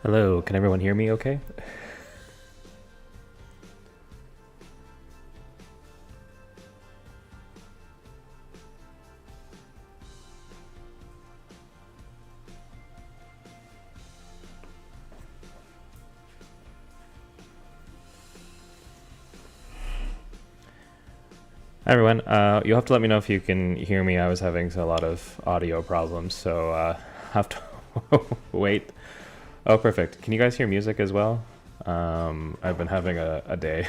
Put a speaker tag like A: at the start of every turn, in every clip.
A: Hello, can everyone hear me okay? Hi everyone, you'll have to let me know if you can hear me. I was having a lot of audio problems, so have to wait. Oh, perfect. Can you guys hear music as well? I've been having a day.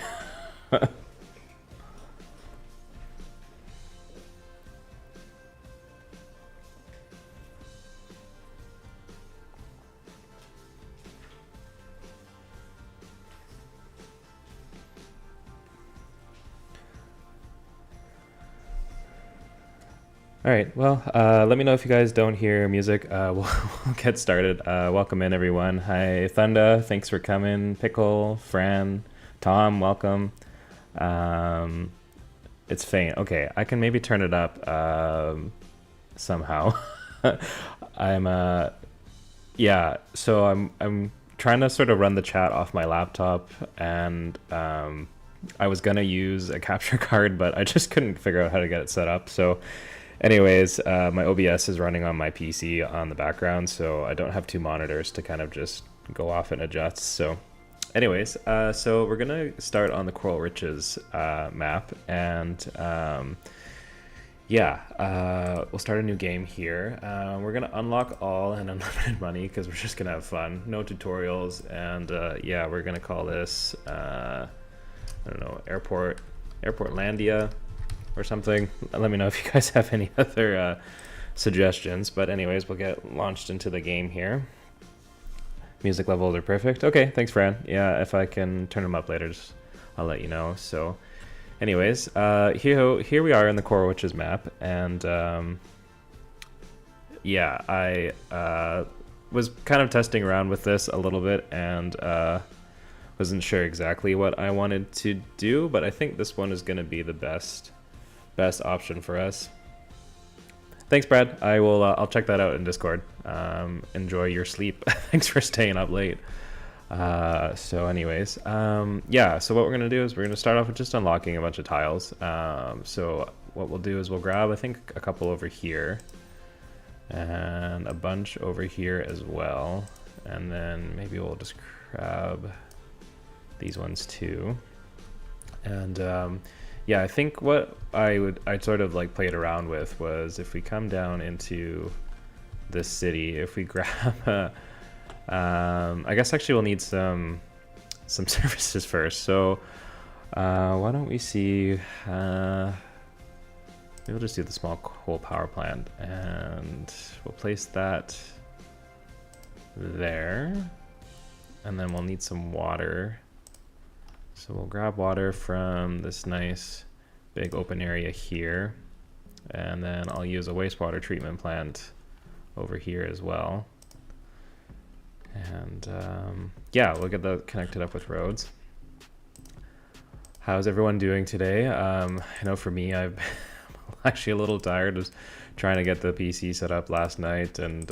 A: All right, well, let me know if you guys don't hear music. We'll get started. Welcome in, everyone. Hi, Thunda. Thanks for coming. Pickle, Fran, Tom, welcome. Um, it's faint. Okay, I can maybe turn it up somehow. I'm yeah. So I'm trying to sort of run the chat off my laptop, and I was gonna use a capture card, but I just couldn't figure out how to get it set up. So anyways, my OBS is running on my PC on the background, so I don't have two monitors to kind of just go off and adjust. So anyways, so we're gonna start on the Coral Riches map, and yeah, we'll start a new game here. We're gonna unlock all and unlimited money because we're just gonna have fun. No tutorials, and yeah, we're gonna call this I don't know, Airportlandia or something. Let me know if you guys have any other suggestions. But anyways, we'll get launched into the game here. Music levels are perfect. Okay, thanks, Fran. Yeah, if I can turn them up later, I'll let you know. So anyways, here we are in the Coral Witches map, and yeah, I was kind of testing around with this a little bit, and wasn't sure exactly what I wanted to do, but I think this one is going to be the best option for us. Thanks, Brad. I'll check that out in Discord. Enjoy your sleep. Thanks for staying up late. So anyways, yeah, so what we're gonna do is we're gonna start off with just unlocking a bunch of tiles. So what we'll do is we'll grab, I think, a couple over here and a bunch over here as well, and then maybe we'll just grab these ones too. And yeah, I think what I'd sort of like played around with was if we come down into this city, if we grab I guess actually we'll need some services first. So why don't we see, maybe we'll just do the small coal power plant, and we'll place that there, and then we'll need some water. So we'll grab water from this nice big open area here, and then I'll use a wastewater treatment plant over here as well. And yeah, we'll get that connected up with roads. How's everyone doing today? I know for me, I'm actually a little tired. I was trying to get the PC set up last night, and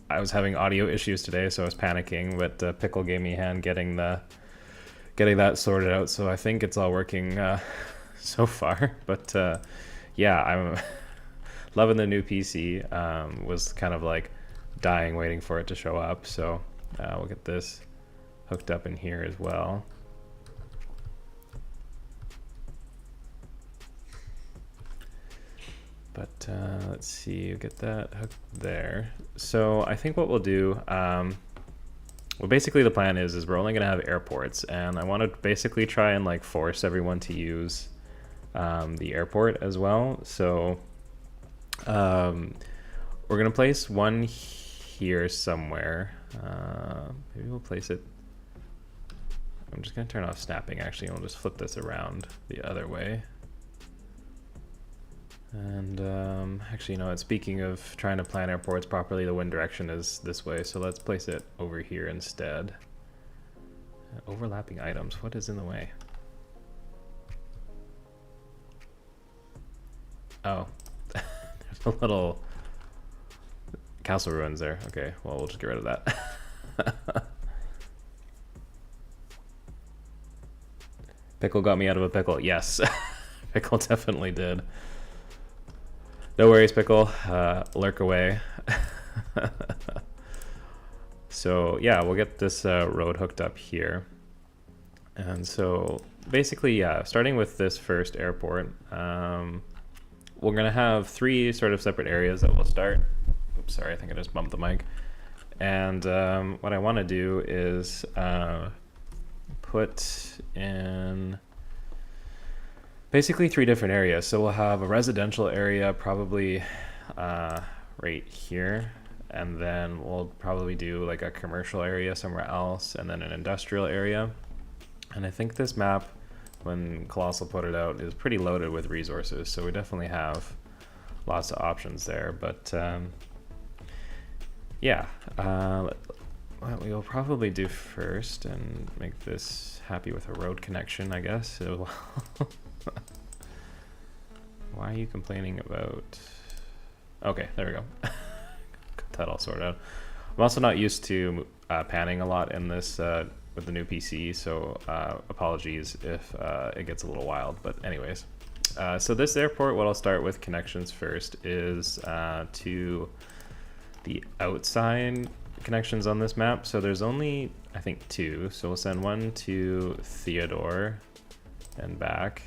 A: I was having audio issues today, so I was panicking, but Pickle gave me a hand getting that sorted out, so I think it's all working so far. But yeah, I'm loving the new PC. Was kind of like dying waiting for it to show up, so we'll get this hooked up in here as well. But let's see, get that hooked there. So I think what we'll do, well, basically the plan is we're only going to have airports, and I want to basically try and like force everyone to use the airport as well. So we're going to place one here somewhere. Maybe we'll place it, I'm just going to turn off snapping actually, and we'll just flip this around the other way. And actually, you know what, speaking of trying to plan airports properly, the wind direction is this way, so let's place it over here instead. Overlapping items, what is in the way? Oh, there's a little castle ruins there. Okay, well, we'll just get rid of that. Pickle got me out of a pickle. Yes, Pickle definitely did. No worries, Pickle. Lurk away. So yeah, we'll get this road hooked up here. And so basically, yeah, starting with this first airport, we're gonna have 3 sort of separate areas that we'll start. Oops, sorry, I think I just bumped the mic. And what I want to do is put in basically 3 different areas. So we'll have a residential area probably right here, and then we'll probably do like a commercial area somewhere else, and then an industrial area. And I think this map, when Colossal put it out, is pretty loaded with resources, so we definitely have lots of options there. But yeah, what we'll probably do first and make this happy with a road connection, I guess. So why are you complaining about... Okay, there we go. Got that all sorted out. I'm also not used to panning a lot in this with the new PC, so apologies if it gets a little wild. But anyways, so this airport, what I'll start with connections first is to the outside connections on this map. So there's only, I think, 2. So we'll send one to Theodore and back.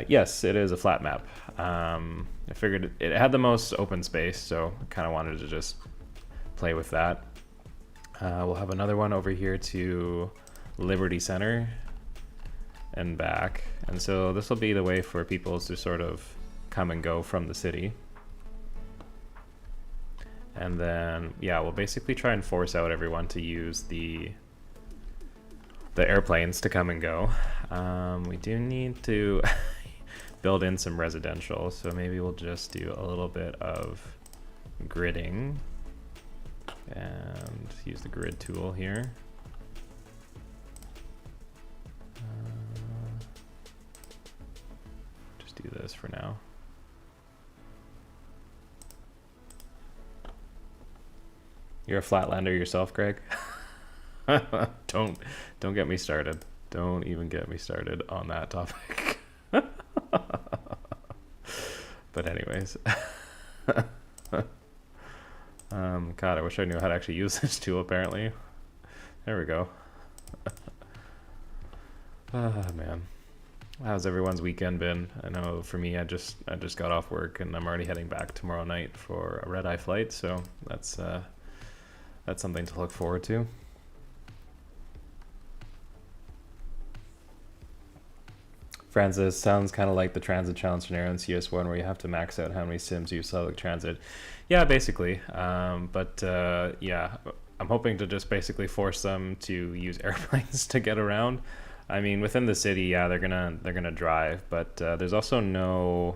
A: Yes, it is a flat map. I figured it had the most open space, so I kind of wanted to just play with that. We'll have another one over here to Liberty Center and back. And so this will be the way for people to sort of come and go from the city. And then, yeah, we'll basically try and force out everyone to use the airplanes to come and go. We do need to build in some residential, so maybe we'll just do a little bit of gridding and use the grid tool here. Just do this for now. You're a flatlander yourself, Greg? Don't get me started. Don't even get me started on that topic. But anyways. God, I wish I knew how to actually use this tool, apparently. There we go. Ah, man. How's everyone's weekend been? I know for me, I just got off work and I'm already heading back tomorrow night for a red-eye flight, so that's something to look forward to. Francis, sounds kind of like the transit challenge scenario in CS1 where you have to max out how many sims you sell with transit. Yeah, basically. Yeah, I'm hoping to just basically force them to use airplanes to get around. I mean, within the city, yeah, they're gonna drive, but there's also no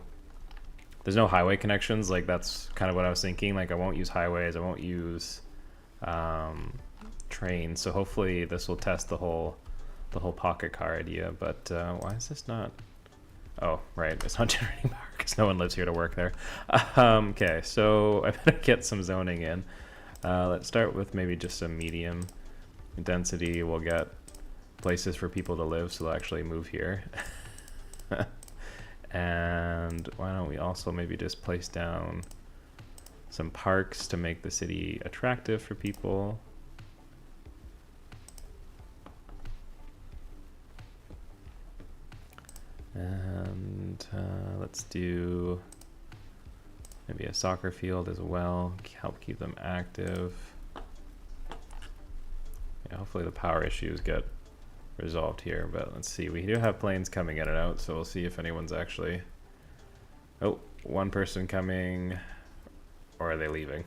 A: highway connections. Like that's kind of what I was thinking. Like I won't use highways, I won't use trains. So hopefully this will test the whole pocket car idea. But why is this not? Oh, right, it's not generating power because no one lives here to work there. Okay, so I better get some zoning in. Let's start with maybe just some medium density. We'll get places for people to live, so they'll actually move here. And why don't we also maybe just place down some parks to make the city attractive for people. And let's do maybe a soccer field as well, help keep them active. Yeah, hopefully the power issues get resolved here, but let's see. We do have planes coming in and out, so we'll see if anyone's actually... Oh, one person coming, or are they leaving?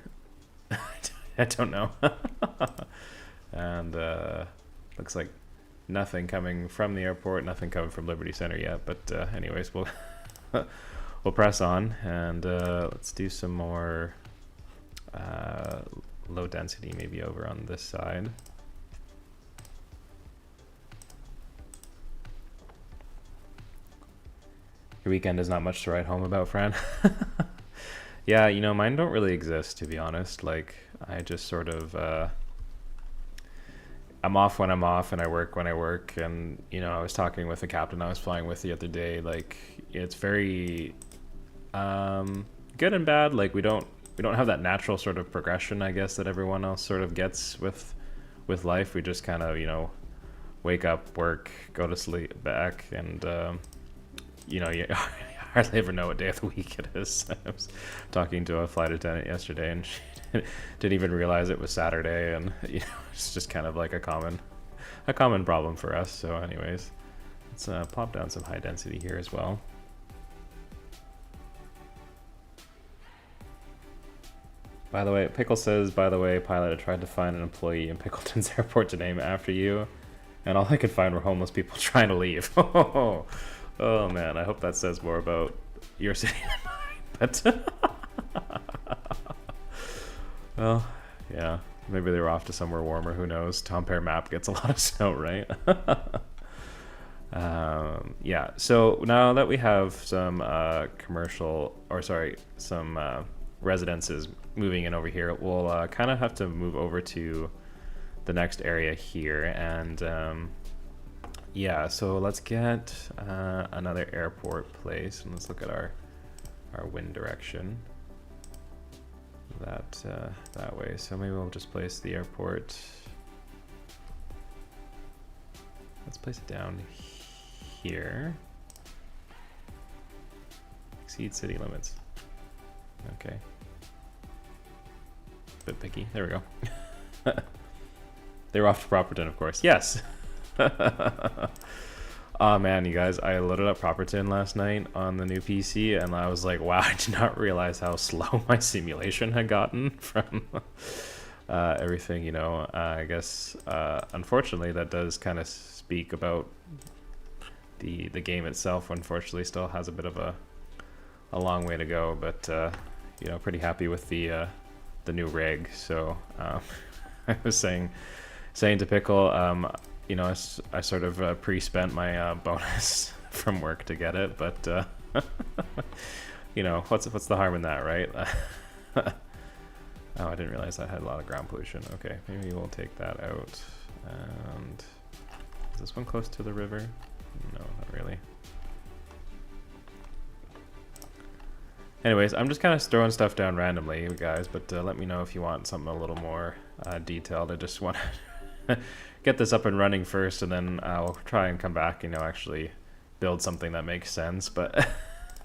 A: I don't know. And looks like nothing coming from the airport, nothing coming from Liberty Center yet, but anyways, we'll we'll press on, and let's do some more low density maybe over on this side. Your weekend is not much to write home about, Fran. Yeah, you know, mine don't really exist, to be honest. Like, I just sort of I'm off when I'm off, and I work when I work. And you know, I was talking with the captain I was flying with the other day. Like, it's very good and bad. Like, we don't have that natural sort of progression, I guess, that everyone else sort of gets with life. We just kind of, you know, wake up, work, go to sleep, back, and you know, you hardly ever know what day of the week it is. I was talking to a flight attendant yesterday, and she didn't even realize it was Saturday, and you know, it's just kind of like a common problem for us. So anyways, let's plop down some high density here as well. By the way, Pickle says, by the way, pilot, I tried to find an employee in Pickleton's airport to name after you, and all I could find were homeless people trying to leave. Oh man, I hope that says more about your city than mine. But well, yeah, maybe they were off to somewhere warmer. Who knows? Tom Pear map gets a lot of snow, right? Yeah. So now that we have some some residences moving in over here, we'll kind of have to move over to the next area here, and yeah, so let's get another airport place, and let's look at our wind direction that way. So maybe we'll just place the airport, let's place it down here. Exceed city limits. Okay, bit picky. There we go. They were off to Properton, of course. Yes. Oh man, you guys, I loaded up Properton last night on the new PC, and I was like, wow, I did not realize how slow my simulation had gotten from everything, you know. I guess, unfortunately, that does kind of speak about the game itself. Unfortunately, still has a bit of a long way to go, but you know, pretty happy with the new rig. So I was saying to Pickle, you know, I sort of pre-spent my bonus from work to get it, but you know, what's the harm in that, right? Oh, I didn't realize that had a lot of ground pollution. Okay, maybe we'll take that out. And is this one close to the river? No, not really. Anyways, I'm just kind of throwing stuff down randomly, guys, but let me know if you want something a little more detailed. I just want to get this up and running first, and then I'll try and come back, you know, actually build something that makes sense. But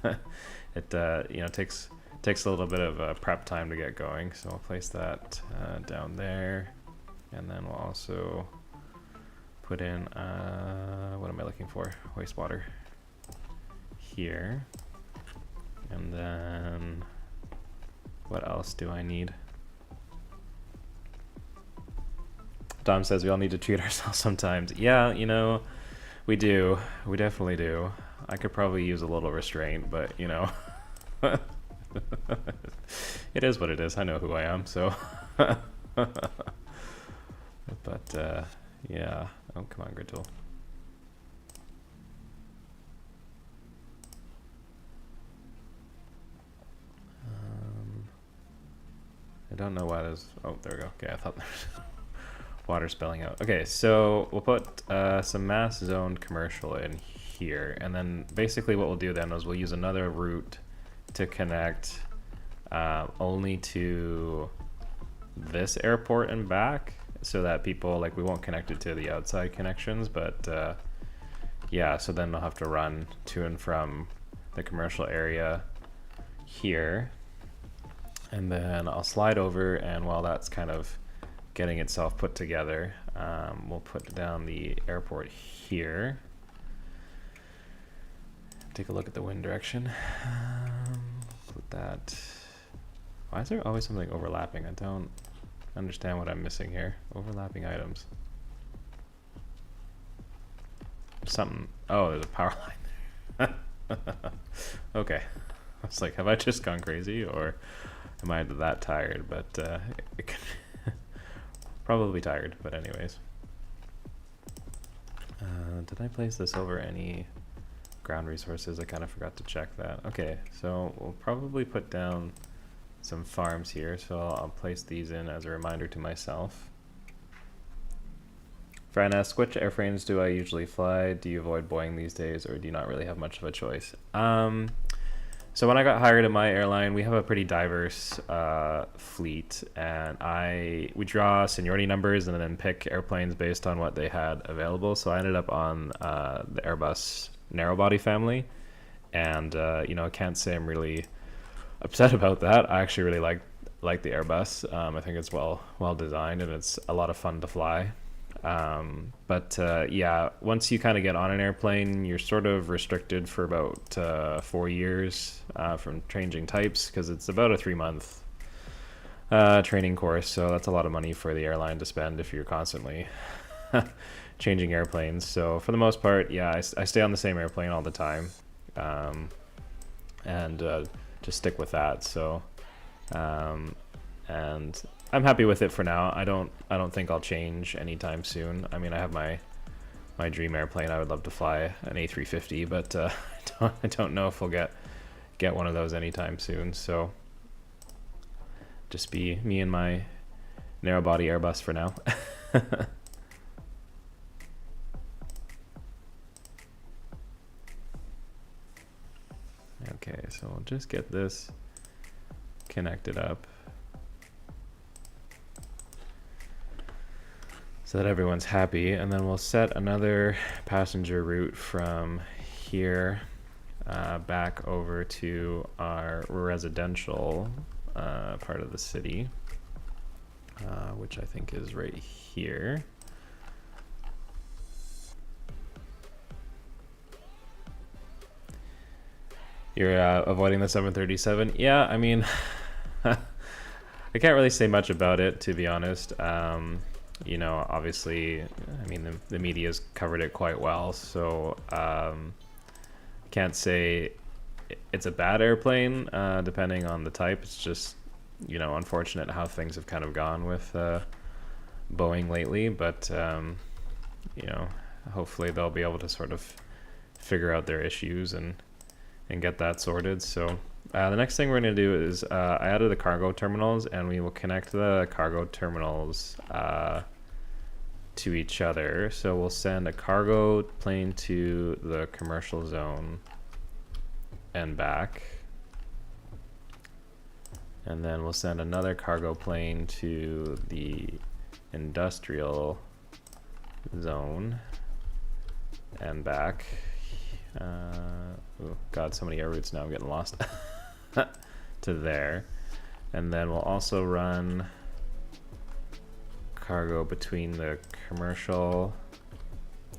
A: it you know, takes a little bit of prep time to get going. So I'll place that down there, and then we'll also put in what am I looking for? Wastewater here. And then what else do I need? Dom says we all need to treat ourselves sometimes. Yeah, you know, we do. We definitely do. I could probably use a little restraint, but you know, it is what it is. I know who I am, so. But yeah. Oh, come on, grid tool. I don't know why there's, oh, there we go. Okay, I thought there was water spelling out. Okay, so we'll put some mass zoned commercial in here, and then basically what we'll do then is we'll use another route to connect only to this airport and back, so that people, like, we won't connect it to the outside connections, but yeah, so then they'll have to run to and from the commercial area here. And then I'll slide over, and while that's kind of getting itself put together, we'll put down the airport here. Take a look at the wind direction. Put that. Why is there always something overlapping? I don't understand what I'm missing here. Overlapping items. Something. Oh, there's a power line there. Okay. I was like, have I just gone crazy, or am I that tired? But probably tired, but anyways. Did I place this over any ground resources? I kind of forgot to check that. Okay, so we'll probably put down some farms here, so I'll place these in as a reminder to myself. Fran asks, which airframes do I usually fly? Do you avoid Boeing these days, or do you not really have much of a choice? So when I got hired at my airline, we have a pretty diverse fleet, and we draw seniority numbers and then pick airplanes based on what they had available. So I ended up on the Airbus narrow-body family, and I can't say I'm really upset about that. I actually really like the Airbus. I think it's well designed, and it's a lot of fun to fly. But once you kind of get on an airplane, you're sort of restricted for about 4 years from changing types, because it's about a 3-month training course. So that's a lot of money for the airline to spend if you're constantly changing airplanes. So for the most part, I stay on the same airplane all the time, and just stick with that. So and I'm happy with it for now. I don't think I'll change anytime soon. I mean, I have my dream airplane. I would love to fly an A350, but I don't know if we'll get one of those anytime soon. So just be me and my narrow body Airbus for now. Okay, so we'll just get this connected up so that everyone's happy, and then we'll set another passenger route from here back over to our residential part of the city, which I think is right here. You're avoiding the 737? Yeah, I mean, I can't really say much about it, to be honest. Obviously, I mean, the media's covered it quite well, so can't say it's a bad airplane, depending on the type. It's just, unfortunate how things have kind of gone with Boeing lately, but, hopefully they'll be able to sort of figure out their issues and get that sorted. So the next thing we're going to do is I added the cargo terminals, and we will connect the cargo terminals to each other. So we'll send a cargo plane to the commercial zone and back, and then we'll send another cargo plane to the industrial zone and back. Oh God, so many air routes now, I'm getting lost. To there. And then we'll also run cargo between the commercial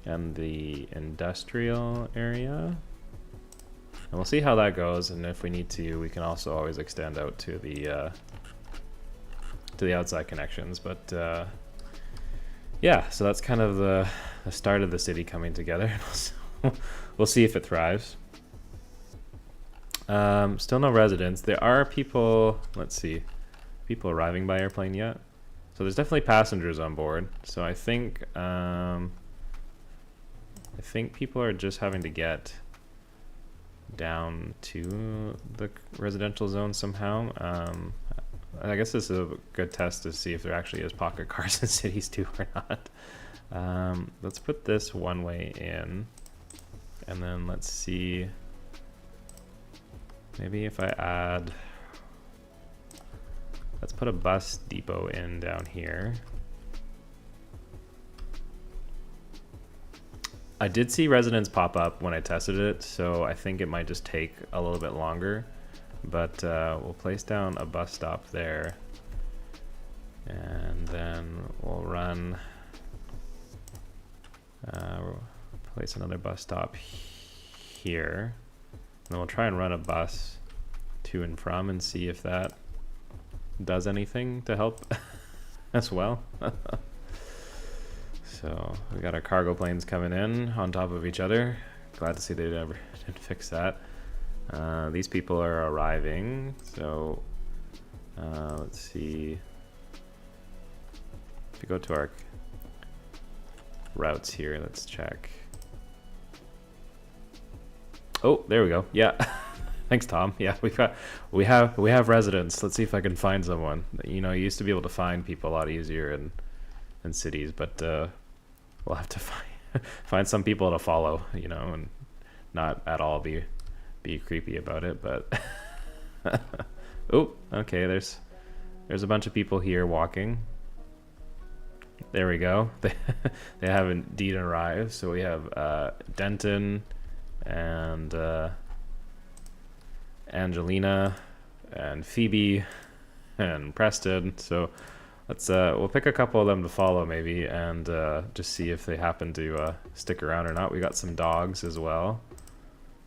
A: and the industrial area. And we'll see how that goes, and if we need to, we can also always extend out to the outside connections. But so that's kind of the start of the city coming together. We'll see if it thrives. Still no residents. There are people, let's see, people arriving by airplane yet? So there's definitely passengers on board. So I think people are just having to get down to the residential zone somehow. I guess this is a good test to see if there actually is pocket cars in cities too or not. Let's put this one way in, and then let's see. Maybe if I add, let's put a bus depot in down here. I did see residents pop up when I tested it, so I think it might just take a little bit longer, but we'll place down a bus stop there, and then we'll run, place another bus stop here. And then we'll try and run a bus to and from and see if that does anything to help as well. So we got our cargo planes coming in on top of each other. Glad to see they didn't fix that. These people are arriving. So let's see. If we go to our routes here, let's check. Oh, there we go. Yeah. Thanks, Tom. Yeah, we have residents. Let's see if I can find someone. You know, you used to be able to find people a lot easier in cities, but we'll have to find some people to follow. You know, and not at all be creepy about it. But oh, okay. There's a bunch of people here walking. There we go. They have indeed arrived. So we have Denton and Angelina and Phoebe and Preston. So let's we'll pick a couple of them to follow maybe, and just see if they happen to stick around or not. We got some dogs as well.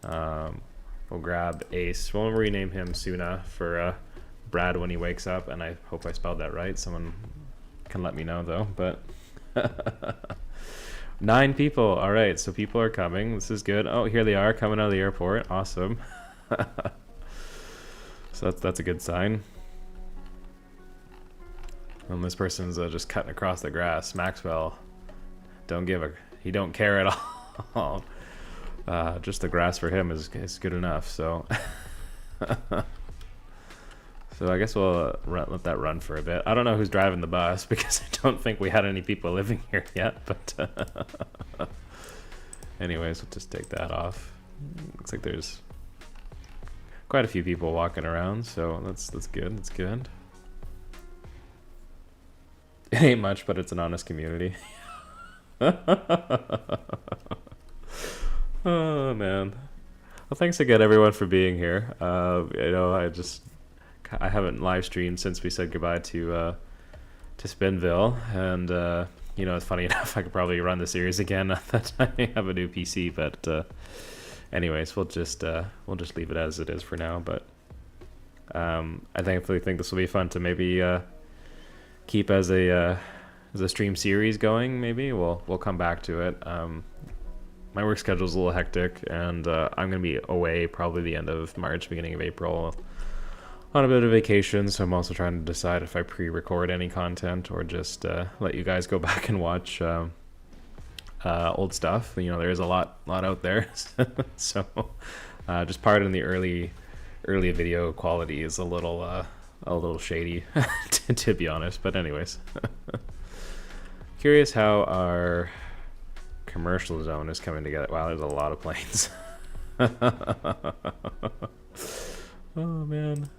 A: We'll grab Ace. We'll rename him Suna for Brad when he wakes up, and I hope I spelled that right. Someone can let me know though. But 9 people. All right, so people are coming. This is good. Oh, here they are coming out of the airport. Awesome. So that's a good sign. And this person's just cutting across the grass. Maxwell, he don't care at all. Just the grass for him is good enough. So, so I guess we'll let that run for a bit. I don't know who's driving the bus because I don't think we had any people living here yet. But anyways, we'll just take that off. Looks like there's quite a few people walking around, so that's good. That's good. It ain't much, but it's an honest community. Oh man. Well, thanks again everyone for being here. You know, I haven't live streamed since we said goodbye to Spinville, and you know, it's funny enough I could probably run the series again now that I have a new PC, but anyways, we'll just leave it as it is for now. But I definitely think this will be fun to maybe keep as a stream series going. Maybe we'll come back to it. My work schedule is a little hectic, and I'm gonna be away probably the end of March, beginning of April, on a bit of vacation. So I'm also trying to decide if I pre-record any content or just let you guys go back and watch old stuff. You know, there is a lot out there. So just pardon the early video quality is a little shady to be honest, but anyways. Curious how our commercial zone is coming together. Wow, there's a lot of planes. Oh man.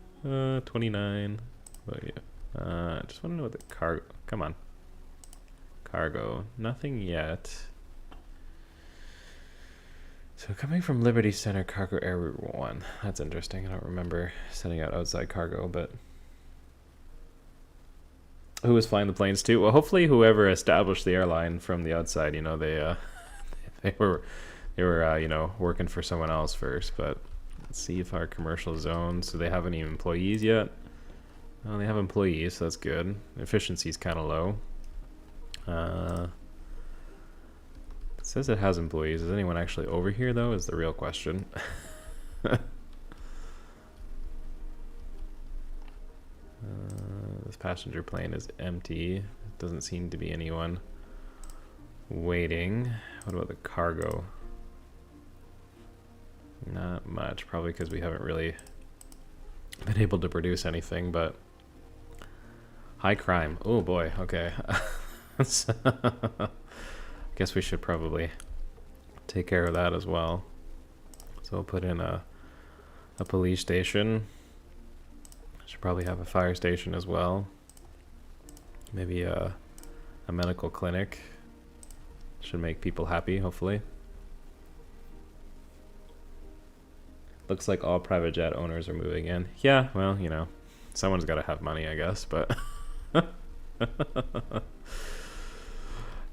A: 29. But yeah. Just want to know what the cargo. Come on. Cargo. Nothing yet. So coming from Liberty Center, Cargo Air Route 1. That's interesting. I don't remember sending out outside cargo, but who was flying the planes too? Well, hopefully whoever established the airline from the outside, you know, they were you know, working for someone else first. But let's see if our commercial zones, do they have any employees yet? Well, they have employees, so that's good. Efficiency is kind of low. It says it has employees. Is anyone actually over here though? Is the real question. This passenger plane is empty. Doesn't seem to be anyone waiting. What about the cargo? Not much, probably because we haven't really been able to produce anything, but high crime. Oh boy, okay. Guess we should probably take care of that as well. So we'll put in a police station. Should probably have a fire station as well. Maybe a medical clinic. Should make people happy, hopefully. Looks like all private jet owners are moving in. Yeah, well, you know, someone's got to have money, I guess, but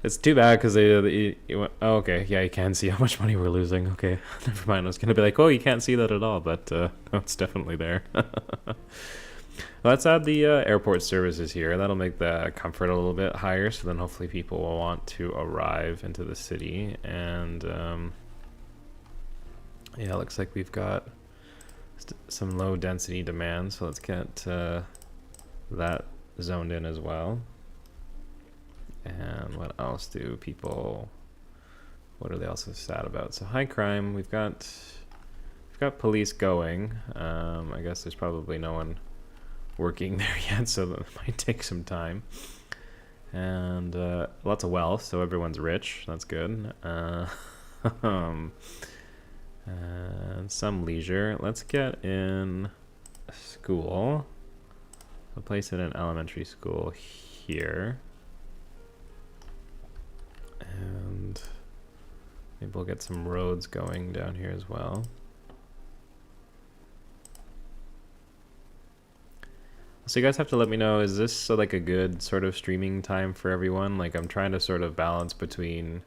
A: it's too bad because they went, oh, okay, yeah, you can see how much money we're losing. Okay, never mind. I was gonna be like, oh, you can't see that at all, but no, it's definitely there. Let's add the airport services here. That'll make the comfort a little bit higher, so then hopefully people will want to arrive into the city. And yeah, looks like we've got some low density demand, so let's get that zoned in as well. And what else do people, what are they also sad about? So high crime, we've got got police going. I guess there's probably no one working there yet, so that might take some time. And lots of wealth, so everyone's rich. That's good. And some leisure. Let's get in a school. I'll place it in elementary school here. And maybe we'll get some roads going down here as well. So you guys have to let me know, is this like a good sort of streaming time for everyone? Like I'm trying to sort of balance between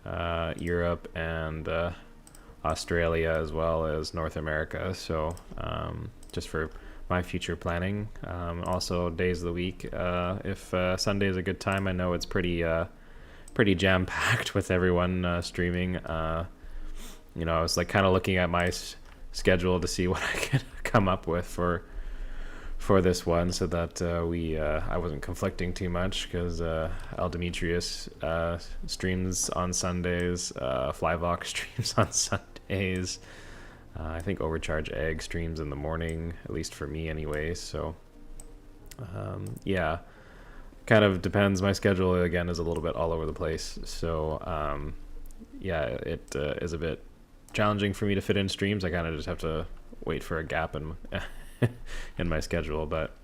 A: Europe and Australia as well as North America. So just for my future planning. Also days of the week. If Sunday is a good time, I know it's pretty jam-packed with everyone streaming. You know, I was like kind of looking at my schedule to see what I could come up with for this one, so that I wasn't conflicting too much, because El Demetrius streams on Sundays, Flyvox streams on Sundays. I think Overcharge Egg streams in the morning, at least for me anyway. So yeah, kind of depends. My schedule again is a little bit all over the place. So yeah, it is a bit challenging for me to fit in streams. I kind of just have to wait for a gap in in my schedule. But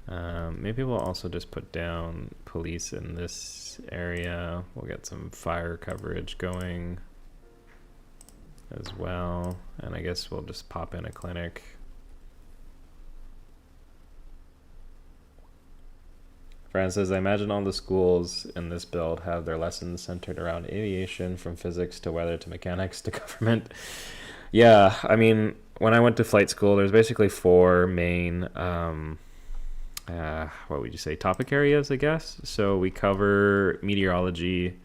A: maybe we'll also just put down police in this area. We'll get some fire coverage going as well, and I guess we'll just pop in a clinic. Fran says, I imagine all the schools in this build have their lessons centered around aviation, from physics to weather to mechanics to government. Yeah, I mean, when I went to flight school, there's basically four main what would you say, topic areas, I guess. So we cover meteorology,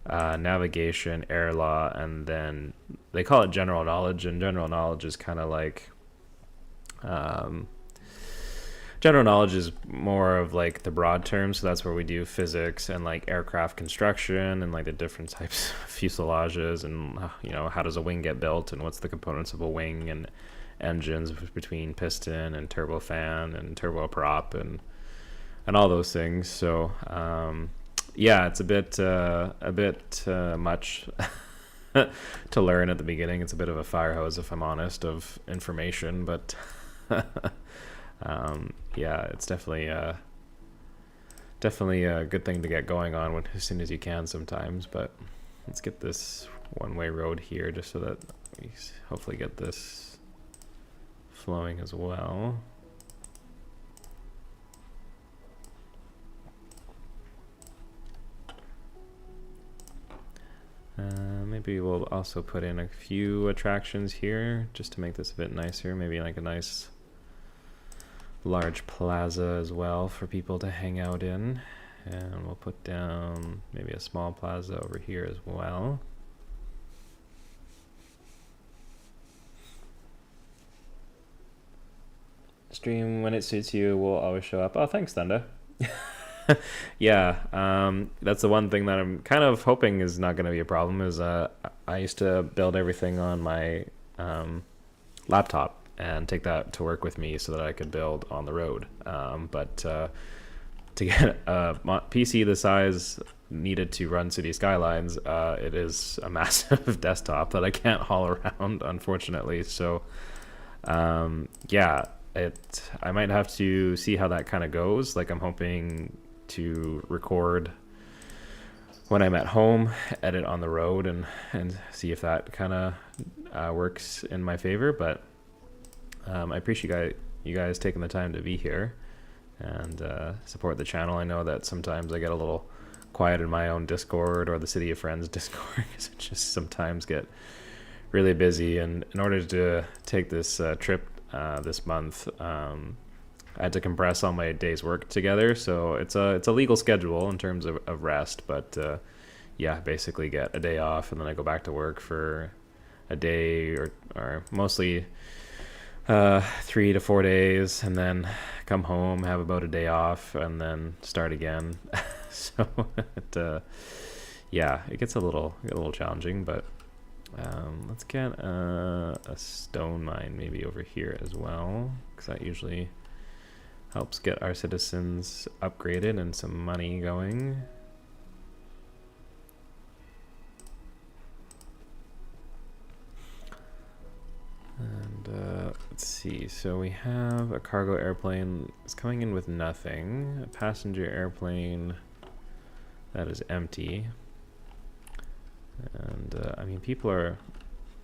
A: navigation, air law, and then they call it general knowledge, and general knowledge is kind of like general knowledge is more of like the broad term, so that's where we do physics and like aircraft construction and like the different types of fuselages, and you know, how does a wing get built and what's the components of a wing, and engines between piston and turbofan and turboprop and all those things. So yeah, it's a bit much to learn at the beginning. It's a bit of a fire hose, if I'm honest, of information, but yeah, it's definitely a good thing to get going on as soon as you can sometimes. But let's get this one-way road here just so that we hopefully get this flowing as well. Maybe we'll also put in a few attractions here just to make this a bit nicer. Maybe like a nice large plaza as well for people to hang out in. And we'll put down maybe a small plaza over here as well. Stream when it suits you, will always show up. Oh, thanks, Thunda. Yeah, that's the one thing that I'm kind of hoping is not going to be a problem, is I used to build everything on my laptop and take that to work with me so that I could build on the road. But to get a PC the size needed to run Cities Skylines, it is a massive desktop that I can't haul around, unfortunately. So yeah, I might have to see how that kind of goes. Like, I'm hoping to record when I'm at home, edit on the road, and see if that kind of works in my favor. But I appreciate you guys taking the time to be here and support the channel. I know that sometimes I get a little quiet in my own Discord or the City of Friends Discord, because it just sometimes get really busy. And in order to take this trip this month, I had to compress all my days' work together, so it's a legal schedule in terms of rest. But yeah, basically get a day off, and then I go back to work for a day or mostly 3 to 4 days, and then come home, have about a day off, and then start again. So yeah, it gets a little challenging, but Let's get a stone mine maybe over here as well, because that usually helps get our citizens upgraded and some money going. And let's see, so we have a cargo airplane. It's coming in with nothing. A passenger airplane that is empty. And I mean, people are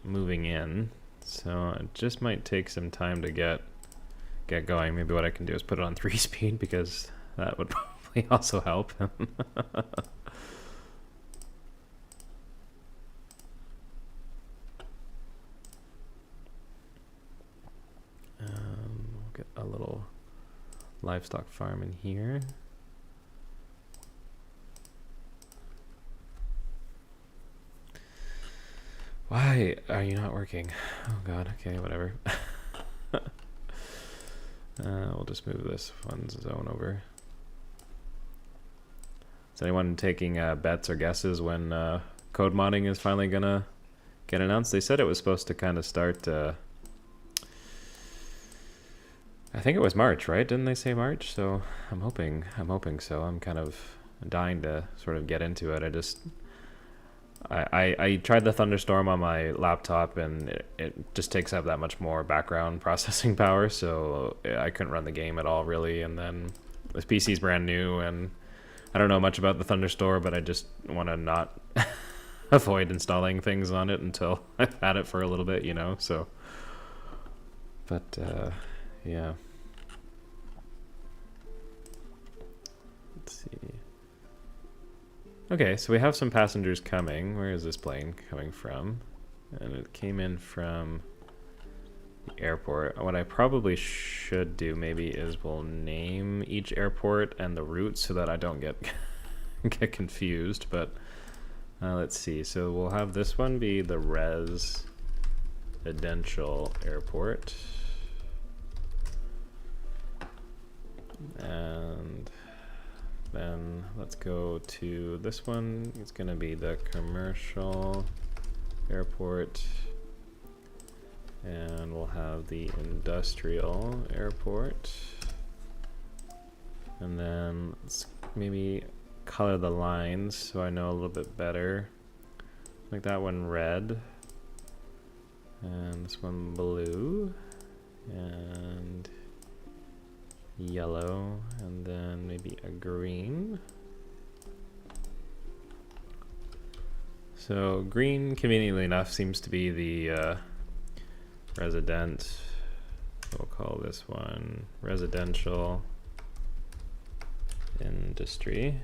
A: moving in, so it just might take some time to get going. Maybe what I can do is put it on 3-speed, because that would probably also help. We'll get a little livestock farm in here. Why are you not working? Oh god, okay, whatever. We'll just move this one zone over. Is anyone taking bets or guesses when code modding is finally gonna get announced? They said it was supposed to kind of start, I think it was March, right? Didn't they say March? So I'm hoping so. I'm kind of dying to sort of get into it. I tried the Thunderstorm on my laptop, and it just takes up that much more background processing power, so I couldn't run the game at all, really. And then this PC's brand new, and I don't know much about the Thunderstorm, but I just want to not avoid installing things on it until I've had it for a little bit, you know, so. But, yeah. Let's see. Okay, so we have some passengers coming. Where is this plane coming from? And it came in from the airport. What I probably should do maybe is we'll name each airport and the route so that I don't get get confused. But let's see. So we'll have this one be the residential airport. And then let's go to this one. It's going to be the commercial airport. And we'll have the industrial airport. And then let's maybe color the lines so I know a little bit better. Make that one red. And this one blue. And yellow, and then maybe a green. So green, conveniently enough, seems to be the resident. We'll call this one residential industry.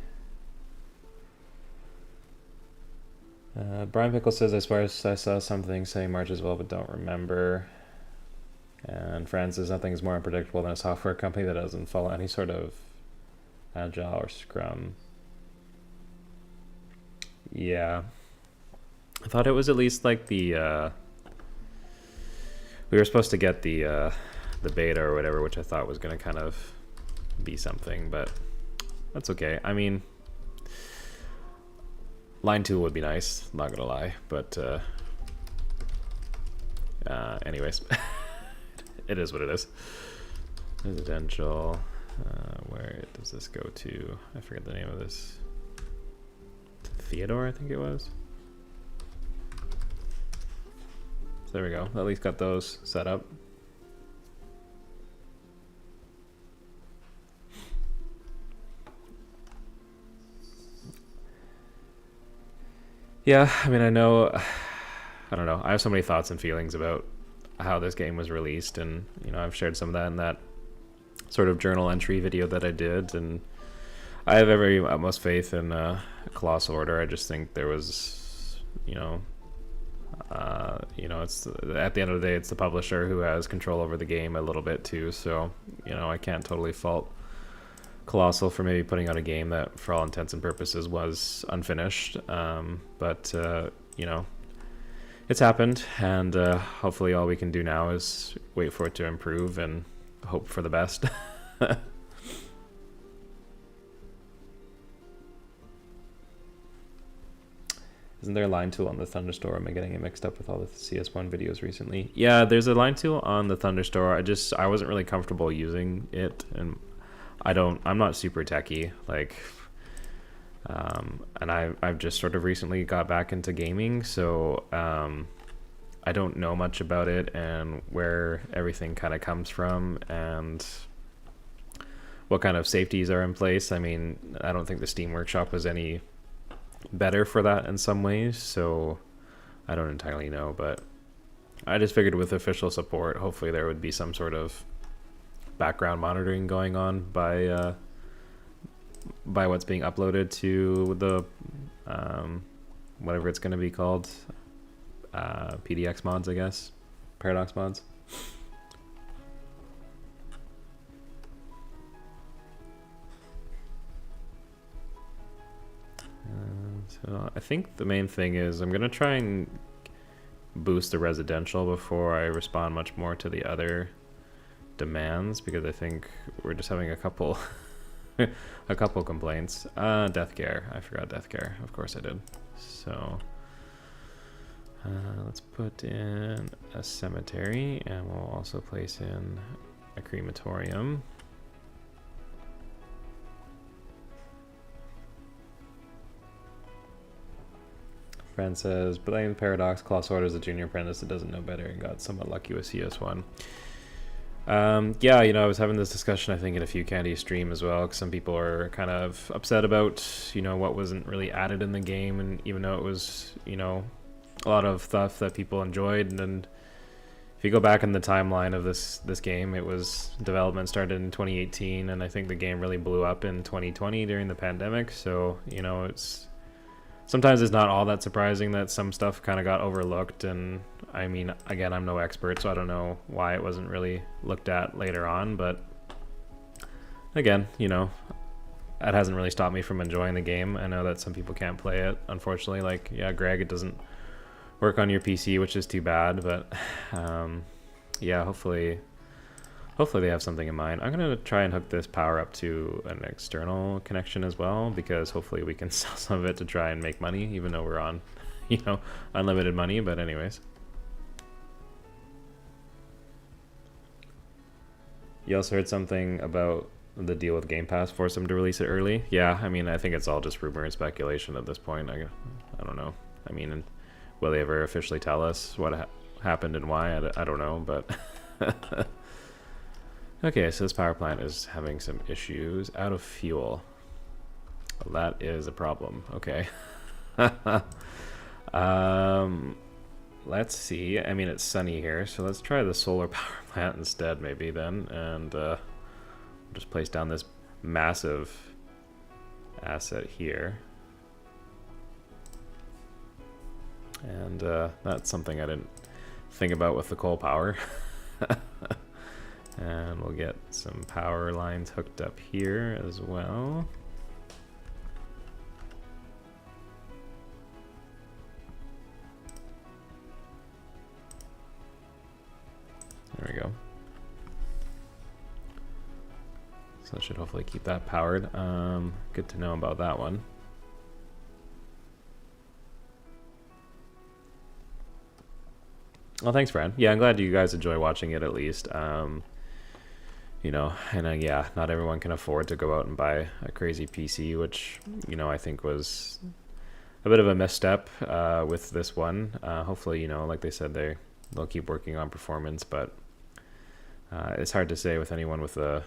A: Brian Pickle says, as far as I saw something saying March as well, but don't remember. And Fran says, nothing is more unpredictable than a software company that doesn't follow any sort of agile or scrum. Yeah. I thought it was at least like the, we were supposed to get the beta or whatever, which I thought was going to kind of be something, but that's okay. I mean, line 2 would be nice, not going to lie, but anyways. It is what it is. Residential. Where does this go to? I forget the name of this. Theodore, I think it was. So there we go. At least got those set up. Yeah, I mean, I know. I don't know. I have so many thoughts and feelings about how this game was released, and you know, I've shared some of that in that sort of journal entry video that I did, and I have every utmost faith in Colossal Order. I just think there was, you know, it's at the end of the day, it's the publisher who has control over the game a little bit too. So, you know, I can't totally fault Colossal for maybe putting out a game that, for all intents and purposes, was unfinished. But you know, it's happened, and hopefully all we can do now is wait for it to improve and hope for the best. Isn't there a line tool on the Thunderstore? Am I getting it mixed up with all the CS1 videos recently? Yeah, there's a line tool on the Thunderstore. I wasn't really comfortable using it, and I'm not super techie, like, and I've just sort of recently got back into gaming, so I don't know much about it and where everything kind of comes from and what kind of safeties are in place. I mean, I don't think the Steam Workshop was any better for that in some ways, so I don't entirely know, but I just figured with official support, hopefully there would be some sort of background monitoring going on by what's being uploaded to the whatever it's going to be called, PDX mods, I guess, Paradox mods. So I think the main thing is I'm going to try and boost the residential before I respond much more to the other demands, because I think we're just having a couple a couple complaints. Death care. I forgot death care. Of course I did. So let's put in a cemetery, and we'll also place in a crematorium. Friend says, blame Paradox. Klaus orders a junior apprentice that doesn't know better and got somewhat lucky with CS1. Yeah, you know, I was having this discussion, I think, in a few Candy stream as well, because some people are kind of upset about, you know, what wasn't really added in the game, and even though it was, you know, a lot of stuff that people enjoyed. And if you go back in the timeline of this game, it was development started in 2018, and I think the game really blew up in 2020 during the pandemic. So, you know, sometimes it's not all that surprising that some stuff kind of got overlooked. And I mean, again, I'm no expert, so I don't know why it wasn't really looked at later on, but again, you know, that hasn't really stopped me from enjoying the game. I know that some people can't play it, unfortunately. Like, yeah, Greg, it doesn't work on your PC, which is too bad, but yeah, hopefully they have something in mind. I'm gonna try and hook this power up to an external connection as well, because hopefully we can sell some of it to try and make money, even though we're on, you know, unlimited money. But anyways, you also heard something about the deal with Game Pass forced them to release it early. Yeah, I mean, I think it's all just rumor and speculation at this point. I don't know. I mean, will they ever officially tell us what happened and why? I don't know, but okay, so this power plant is having some issues. Out of fuel. Well, that is a problem. Okay. Let's see. I mean, it's sunny here, so let's try the solar power plant instead, maybe then, and just place down this massive asset here. And that's something I didn't think about with the coal power. And we'll get some power lines hooked up here as well. There we go. So that should hopefully keep that powered. Good to know about that one. Well, thanks, Fran. Yeah, I'm glad you guys enjoy watching it at least. You know, and yeah, not everyone can afford to go out and buy a crazy PC, which, you know, I think was a bit of a misstep with this one. Hopefully, you know, like they said, they'll keep working on performance, but it's hard to say with anyone with a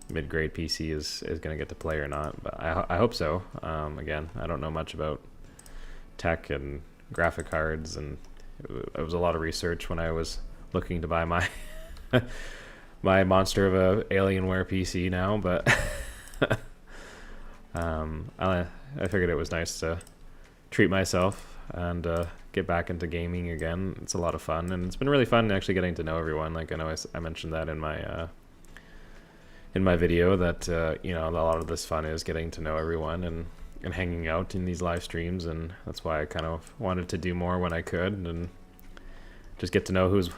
A: mid-grade PC is going to get to play or not, but I hope so. Again, I don't know much about tech and graphic cards, and it was a lot of research when I was looking to buy my my monster of a Alienware PC now, but I figured it was nice to treat myself and get back into gaming again. It's a lot of fun, and it's been really fun actually getting to know everyone. Like, I know I mentioned that in my video that you know, a lot of this fun is getting to know everyone and hanging out in these live streams, and that's why I kind of wanted to do more when I could and just get to know who's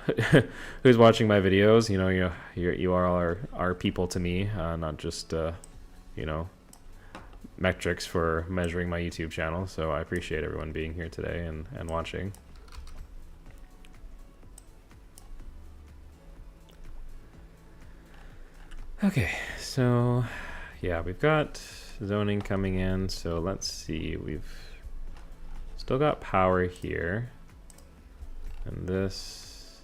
A: who's watching my videos. You know, you are all our people to me, not just you know, metrics for measuring my YouTube channel, so I appreciate everyone being here today and watching. Okay, so yeah, we've got zoning coming in, so let's see, we've still got power here, and this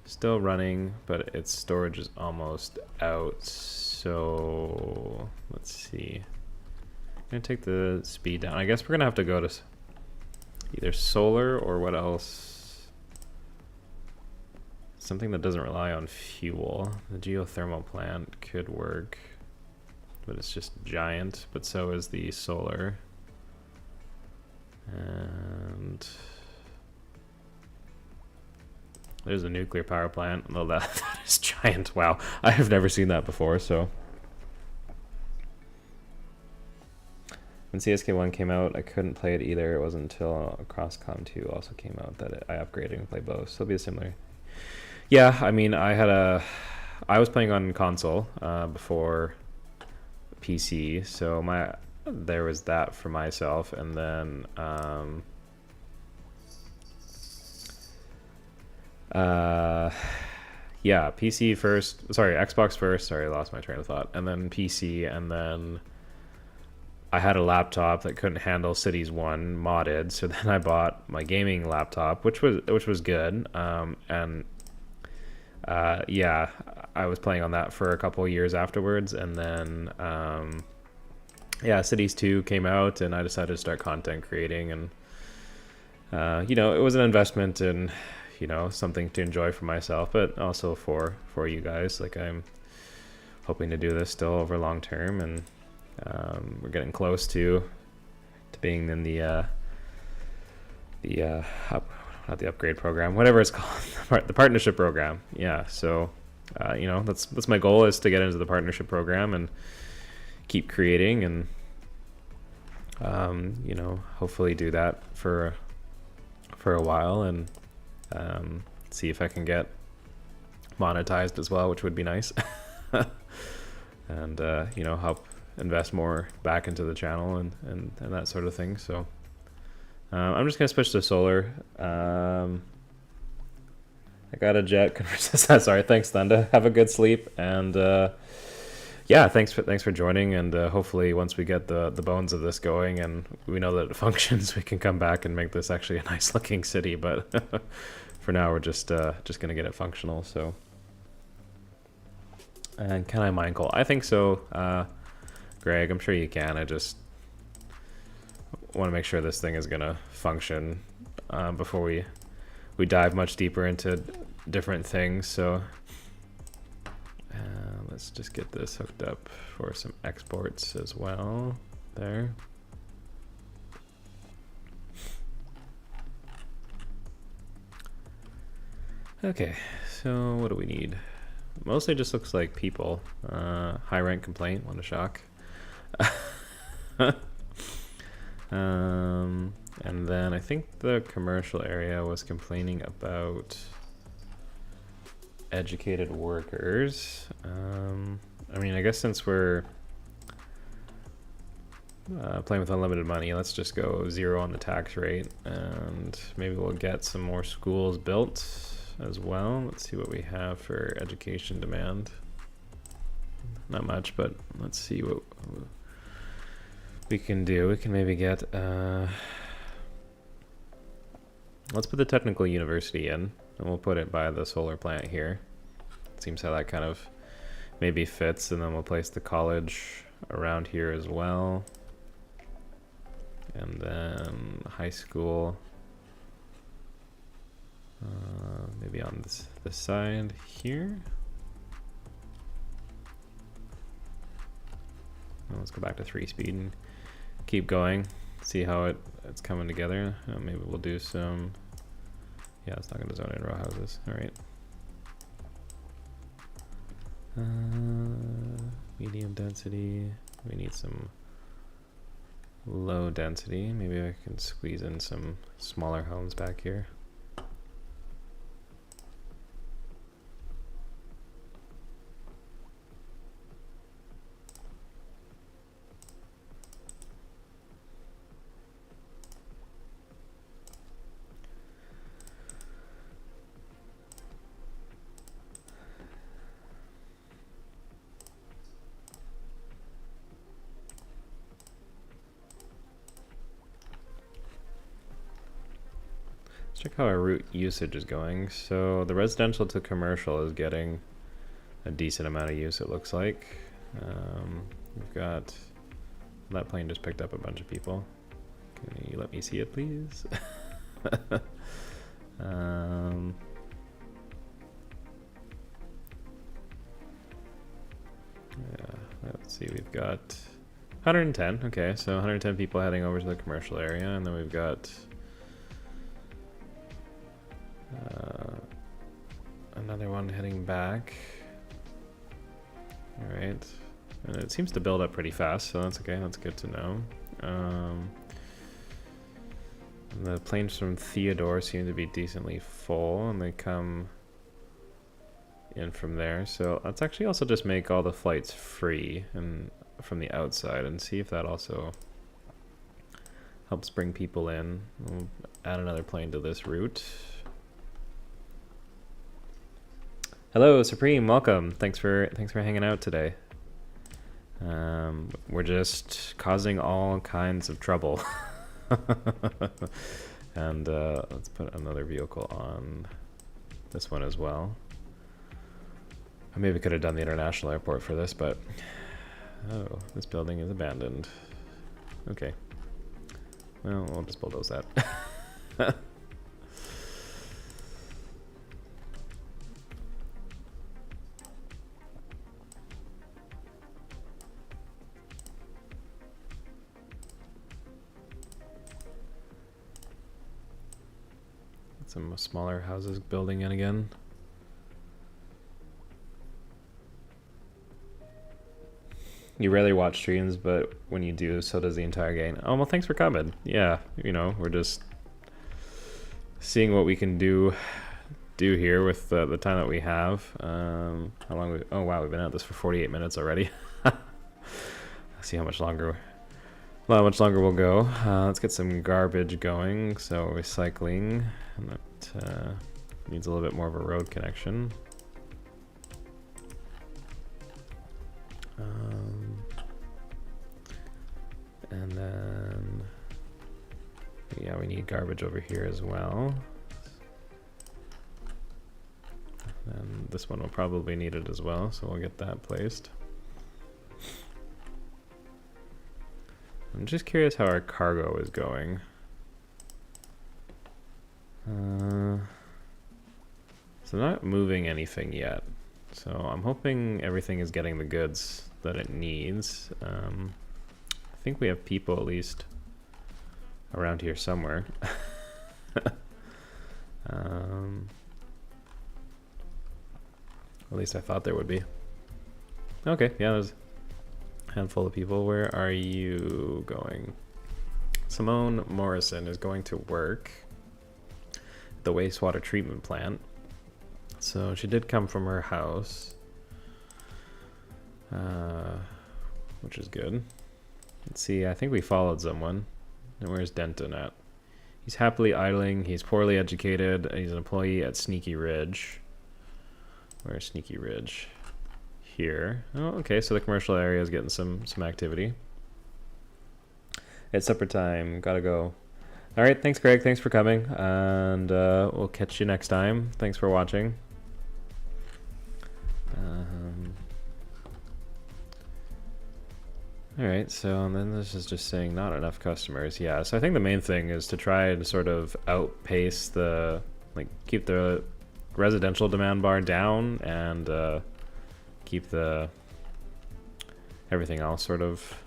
A: still running, but its storage is almost out, so let's see. I'm gonna take the speed down. I guess we're gonna have to go to either solar or what else? Something that doesn't rely on fuel. The geothermal plant could work, but it's just giant, but so is the solar. And there's a nuclear power plant. Oh, that is giant. Wow, I have never seen that before, so. When CSK1 came out, I couldn't play it either. It wasn't until CrossCom 2 also came out that I upgraded and played both. So it'll be a similar. Yeah, I mean, I was playing on console before PC, so there was that for myself, and then yeah, PC first. Sorry, Xbox first. Sorry, I lost my train of thought. And then PC, and then I had a laptop that couldn't handle Cities 1 modded, so then I bought my gaming laptop, which was good. And yeah, I was playing on that for a couple of years afterwards, and then yeah, Cities 2 came out, and I decided to start content creating, and you know, it was an investment in, you know, something to enjoy for myself, but also for you guys. Like, I'm hoping to do this still over long term, and we're getting close to being in the not the upgrade program, whatever it's called, the partnership program. Yeah, so you know, that's my goal, is to get into the partnership program and keep creating, and you know, hopefully do that for a while, and see if I can get monetized as well, which would be nice. And you know, help invest more back into the channel and that sort of thing. So I'm just gonna switch to solar. I got a jet converter. Sorry, thanks, Thunda. Have a good sleep, and yeah, thanks for joining. And hopefully, once we get the bones of this going and we know that it functions, we can come back and make this actually a nice looking city. But for now, we're just gonna get it functional. So, and can I mine coal? I think so. Greg, I'm sure you can. I just want to make sure this thing is gonna function before we dive much deeper into different things. So let's just get this hooked up for some exports as well. There. Okay, so what do we need? Mostly just looks like people. High rank complaint, what a shock. And then I think the commercial area was complaining about educated workers. I mean, I guess since we're playing with unlimited money, let's just go 0 on the tax rate, and maybe we'll get some more schools built as well. Let's see what we have for education demand. Not much, but let's see what we can do. We can maybe get let's put the technical university in, and we'll put it by the solar plant here. It seems how that kind of maybe fits, and then we'll place the college around here as well, and then high school maybe on this side here. Well, let's go back to 3-speed and keep going, see how it's coming together. Maybe we'll do some, yeah, it's not going to zone in row houses. All right. Medium density. We need some low density. Maybe I can squeeze in some smaller homes back here. Let's check how our route usage is going. So the residential to commercial is getting a decent amount of use, it looks like. We've got... That plane just picked up a bunch of people. Can you let me see it, please? Yeah, let's see, we've got 110. Okay, so 110 people heading over to the commercial area, and then we've got another one heading back. All right, and it seems to build up pretty fast, so that's okay. That's good to know. The planes from Theodore seem to be decently full, and they come in from there. So let's actually also just make all the flights free and from the outside and see if that also helps bring people in. We'll add another plane to this route. Hello, Supreme. Welcome. Thanks for hanging out today. We're just causing all kinds of trouble. And let's put another vehicle on this one as well. I maybe could have done the international airport for this, but oh, this building is abandoned. Okay. Well, we'll just bulldoze that. Some smaller houses building in again. You rarely watch streams, but when you do, so does the entire gang. Oh, well, thanks for coming. Yeah, you know, we're just seeing what we can do here with the time that we have. How long? Oh, wow, we've been at this for 48 minutes already. Let's see how much longer we'll go. Let's get some garbage going. So recycling, and that needs a little bit more of a road connection. And then, yeah, we need garbage over here as well. And this one will probably need it as well, so we'll get that placed. I'm just curious how our cargo is going. So not moving anything yet. So I'm hoping everything is getting the goods that it needs. I think we have people at least around here somewhere. At least I thought there would be. Okay, yeah, there's a handful of people. Where are you going? Simone Morrison is going to work at the wastewater treatment plant. So she did come from her house, which is good. Let's see, I think we followed someone. And where's Denton at? He's happily idling. He's poorly educated. He's an employee at Sneaky Ridge. Where's Sneaky Ridge? Here. Oh, okay, so the commercial area is getting some activity. It's supper time. Gotta go. All right, thanks, Greg. Thanks for coming. And we'll catch you next time. Thanks for watching. All right, so then this is just saying not enough customers. Yeah, so I think the main thing is to try and sort of outpace the, like, keep the residential demand bar down and keep the everything else sort of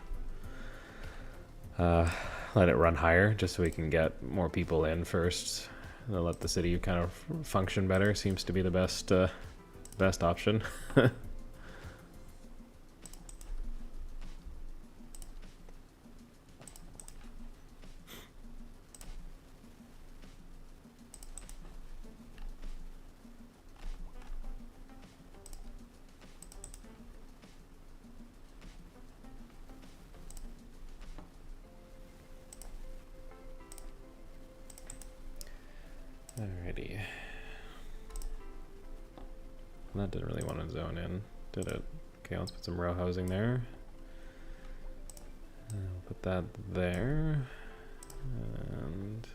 A: let it run higher, just so we can get more people in first. Let the city kind of function better seems to be the best option. Alrighty. That didn't really want to zone in, did it? Okay, let's put some row housing there. We'll put that there. And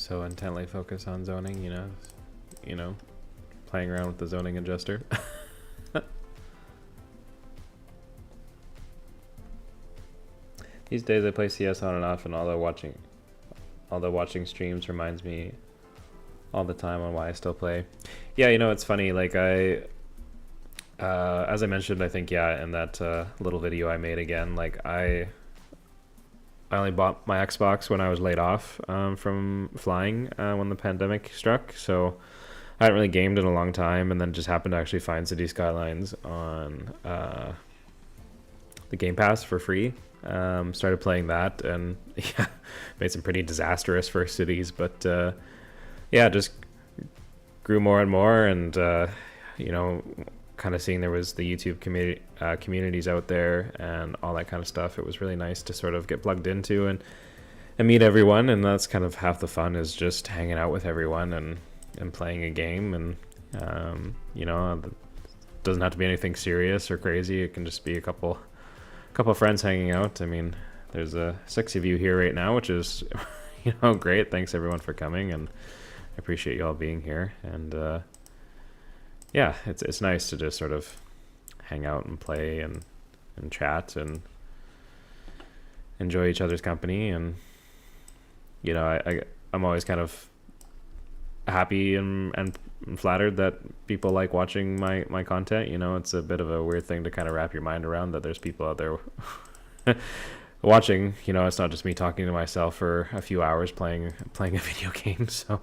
A: so intently focused on zoning, you know, playing around with the zoning adjuster. These days I play CS on and off, and although watching streams reminds me all the time on why I still play. Yeah, it's funny, like as I mentioned, I think, yeah, in that little video I made again, like I only bought my Xbox when I was laid off from flying when the pandemic struck, so I hadn't really gamed in a long time, and then just happened to actually find Cities Skylines on the Game Pass for free. Started playing that, and yeah, made some pretty disastrous first cities, but yeah, just grew more and more, and kind of seeing there was the YouTube communities out there and all that kind of stuff. It was really nice to sort of get plugged into and meet everyone, and that's kind of half the fun, is just hanging out with everyone and playing a game, and it doesn't have to be anything serious or crazy. It can just be a couple of friends hanging out. I mean, there's 6 of you here right now, which is great. Thanks everyone for coming, and I appreciate you all being here. And yeah, it's nice to just sort of hang out and play and chat and enjoy each other's company. And I'm always kind of happy and flattered that people like watching my content. It's a bit of a weird thing to kind of wrap your mind around, that there's people out there watching. It's not just me talking to myself for a few hours playing a video game. So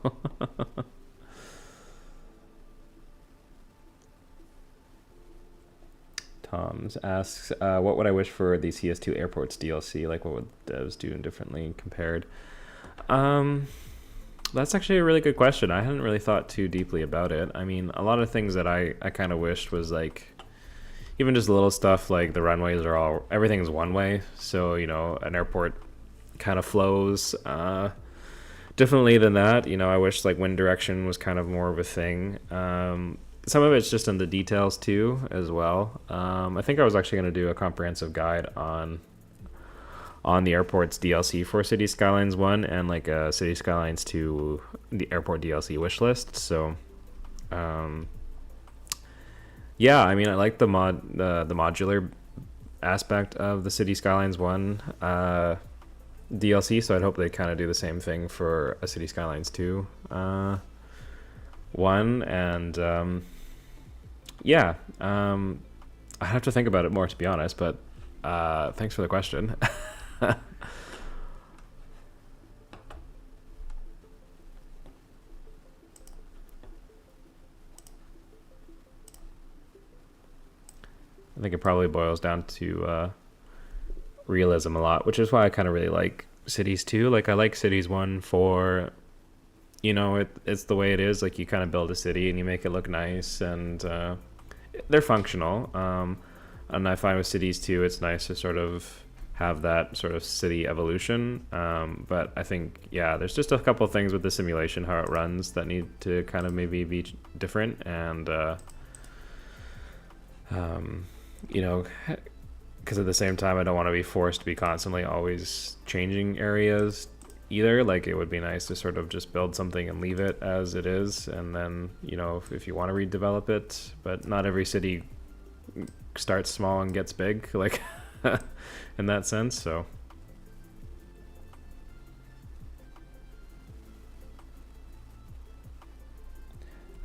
A: Tom's asks, what would I wish for the CS2 Airports DLC? Like, what would devs do differently compared? That's actually a really good question. I hadn't really thought too deeply about it. I mean, a lot of things that I kind of wished was, like, even just little stuff like the runways everything's one way. So, an airport kind of flows differently than that. I wish, like, wind direction was kind of more of a thing. Some of it's just in the details too, as well. I think I was actually going to do a comprehensive guide on the airport's DLC for Cities Skylines 1 and like a Cities Skylines 2 the airport DLC wish list. So yeah, I mean, I like the modular aspect of the Cities Skylines 1 DLC, so I'd hope they kind of do the same thing for a Cities Skylines 2 one. And yeah, I have to think about it more, to be honest, but thanks for the question. I think it probably boils down to realism a lot, which is why I kind of really like Cities 2. Like, I like Cities 1 for, it's the way it is. Like, you kind of build a city and you make it look nice, and they're functional. And I find with Cities 2, it's nice to sort of have that sort of city evolution. But I think, yeah, there's just a couple of things with the simulation, how it runs, that need to kind of maybe be different. And, because at the same time, I don't want to be forced to be constantly always changing areas either. Like, it would be nice to sort of just build something and leave it as it is, and then if you want to redevelop it. But not every city starts small and gets big, like in that sense. So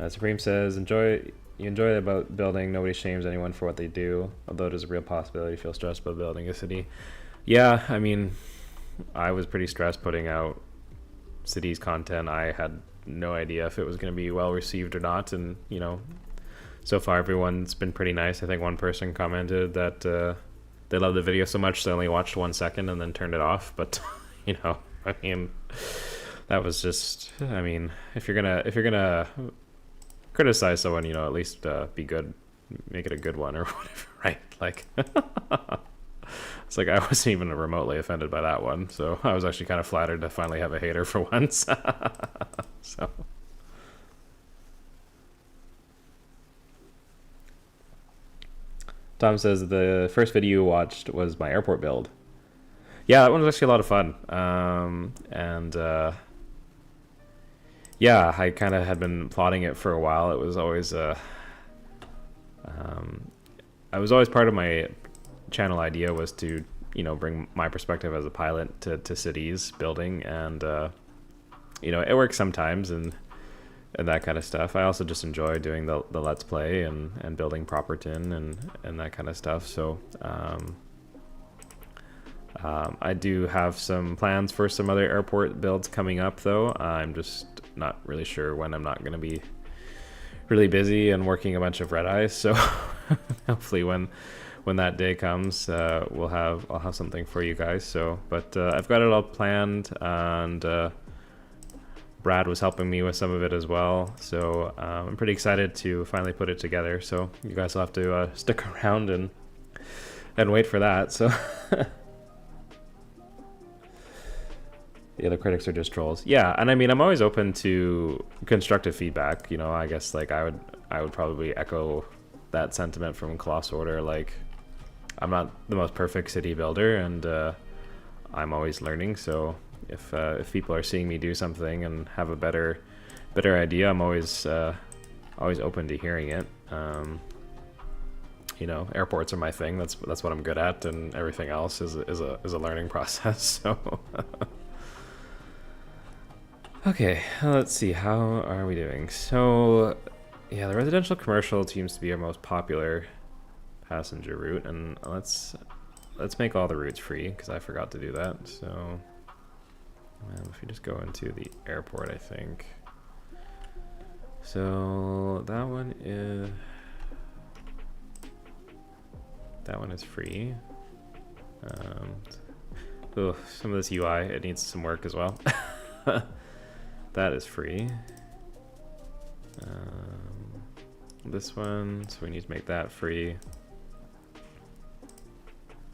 A: Supreme says, you enjoy about building. Nobody shames anyone for what they do, although it is a real possibility to feel stressed about building a city. Yeah, I mean, I was pretty stressed putting out cities content. I had no idea if it was going to be well received or not, and so far everyone's been pretty nice. I think one person commented that they loved the video so much they only watched 1 second and then turned it off. But I mean, that was just, I mean, if you're gonna criticize someone, at least be good, make it a good one or whatever, right? Like, it's like I wasn't even remotely offended by that one, so I was actually kind of flattered to finally have a hater for once. So Tom says the first video you watched was my airport build. Yeah, that one was actually a lot of fun. And Yeah, I kind of had been plotting it for a while. It was always I was always part of my channel idea was to bring my perspective as a pilot to cities building, and it works sometimes and that kind of stuff. I also just enjoy doing the let's play and building Properton and that kind of stuff. So I do have some plans for some other airport builds coming up, though. I'm just not really sure when. I'm not going to be really busy and working a bunch of red eyes, so hopefully when that day comes, I'll have something for you guys. So, but I've got it all planned, and Brad was helping me with some of it as well. So I'm pretty excited to finally put it together. So you guys will have to stick around and wait for that. So. The other critics are just trolls. Yeah, and I mean, I'm always open to constructive feedback. I guess like I would probably echo that sentiment from Colossal Order. Like, I'm not the most perfect city builder, and I'm always learning. So if people are seeing me do something and have a better idea, I'm always open to hearing it. Airports are my thing. That's what I'm good at, and everything else is a learning process. So. Okay, let's see, how are we doing? So, yeah, the residential commercial seems to be our most popular passenger route, and let's make all the routes free, because I forgot to do that. So, if we just go into the airport, I think. So, that one is free. Some of this UI, it needs some work as well. That is free. This one, so we need to make that free.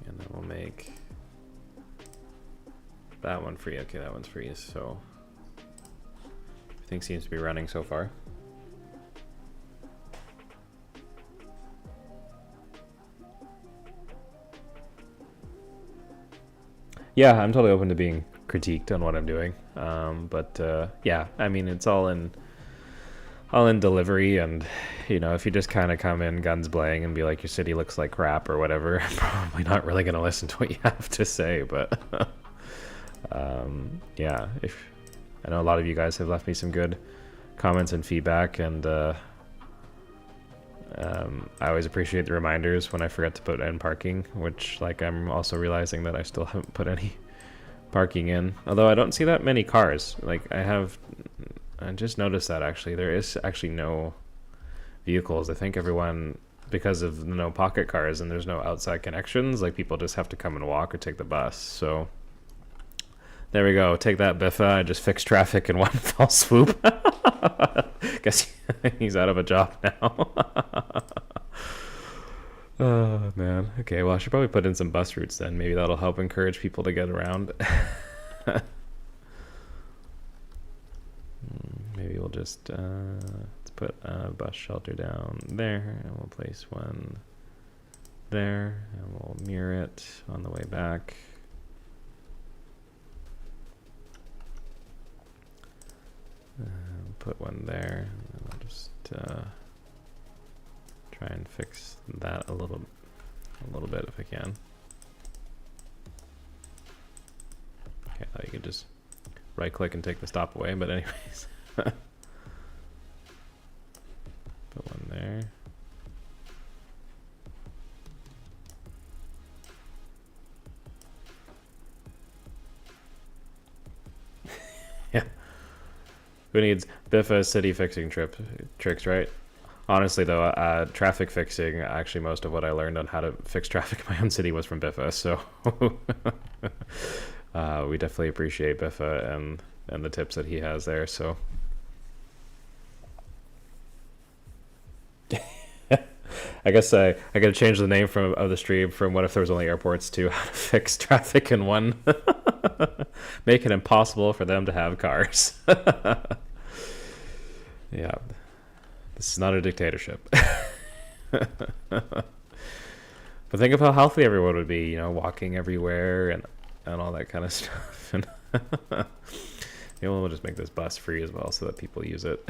A: And then we'll make that one free. Okay, that one's free. So everything seems to be running so far. Yeah, I'm totally open to being critiqued on what I'm doing, but yeah, I mean, it's all in delivery, and if you just kind of come in guns blazing and be like your city looks like crap or whatever, I'm probably not really going to listen to what you have to say. But yeah, if I know a lot of you guys have left me some good comments and feedback, and I always appreciate the reminders when I forget to put in parking, which, like, I'm also realizing that I still haven't put any parking in, although I don't see that many cars. Like, I just noticed that actually there is actually no vehicles. I think everyone, because of no pocket cars and there's no outside connections, like, people just have to come and walk or take the bus. So there we go, take that, Biffa. I just fixed traffic in one fell swoop. Guess he's out of a job now. Oh man. Okay, well, I should probably put in some bus routes then. Maybe that'll help encourage people to get around. Maybe we'll just let's put a bus shelter down there, and we'll place one there, and we'll mirror it on the way back. Put one there, and we'll just try and fix that a little bit if I can. Okay, I thought you could just right click and take the stop away, but anyways. Put one there. Yeah. Who needs Biffa city fixing tricks, right? Honestly, though, traffic fixing, actually most of what I learned on how to fix traffic in my own city was from Biffa, so we definitely appreciate Biffa and the tips that he has there. So I guess I gotta change the name of the stream from "What if there was only airports" to "How to fix traffic in one." Make it impossible for them to have cars. Yeah. This is not a dictatorship. But think of how healthy everyone would be, walking everywhere and all that kind of stuff. And You know, we'll just make this bus free as well so that people use it.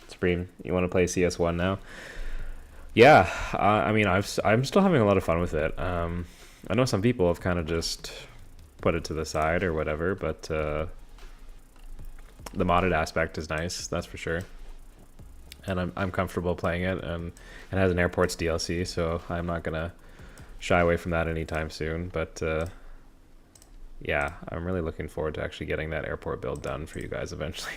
A: Supreme, you want to play CS1 now? Yeah, I mean, I'm still having a lot of fun with it. I know some people have kind of just put it to the side or whatever, but the modded aspect is nice, that's for sure. And I'm comfortable playing it, and it has an airports DLC, so I'm not gonna shy away from that anytime soon. But yeah, I'm really looking forward to actually getting that airport build done for you guys eventually.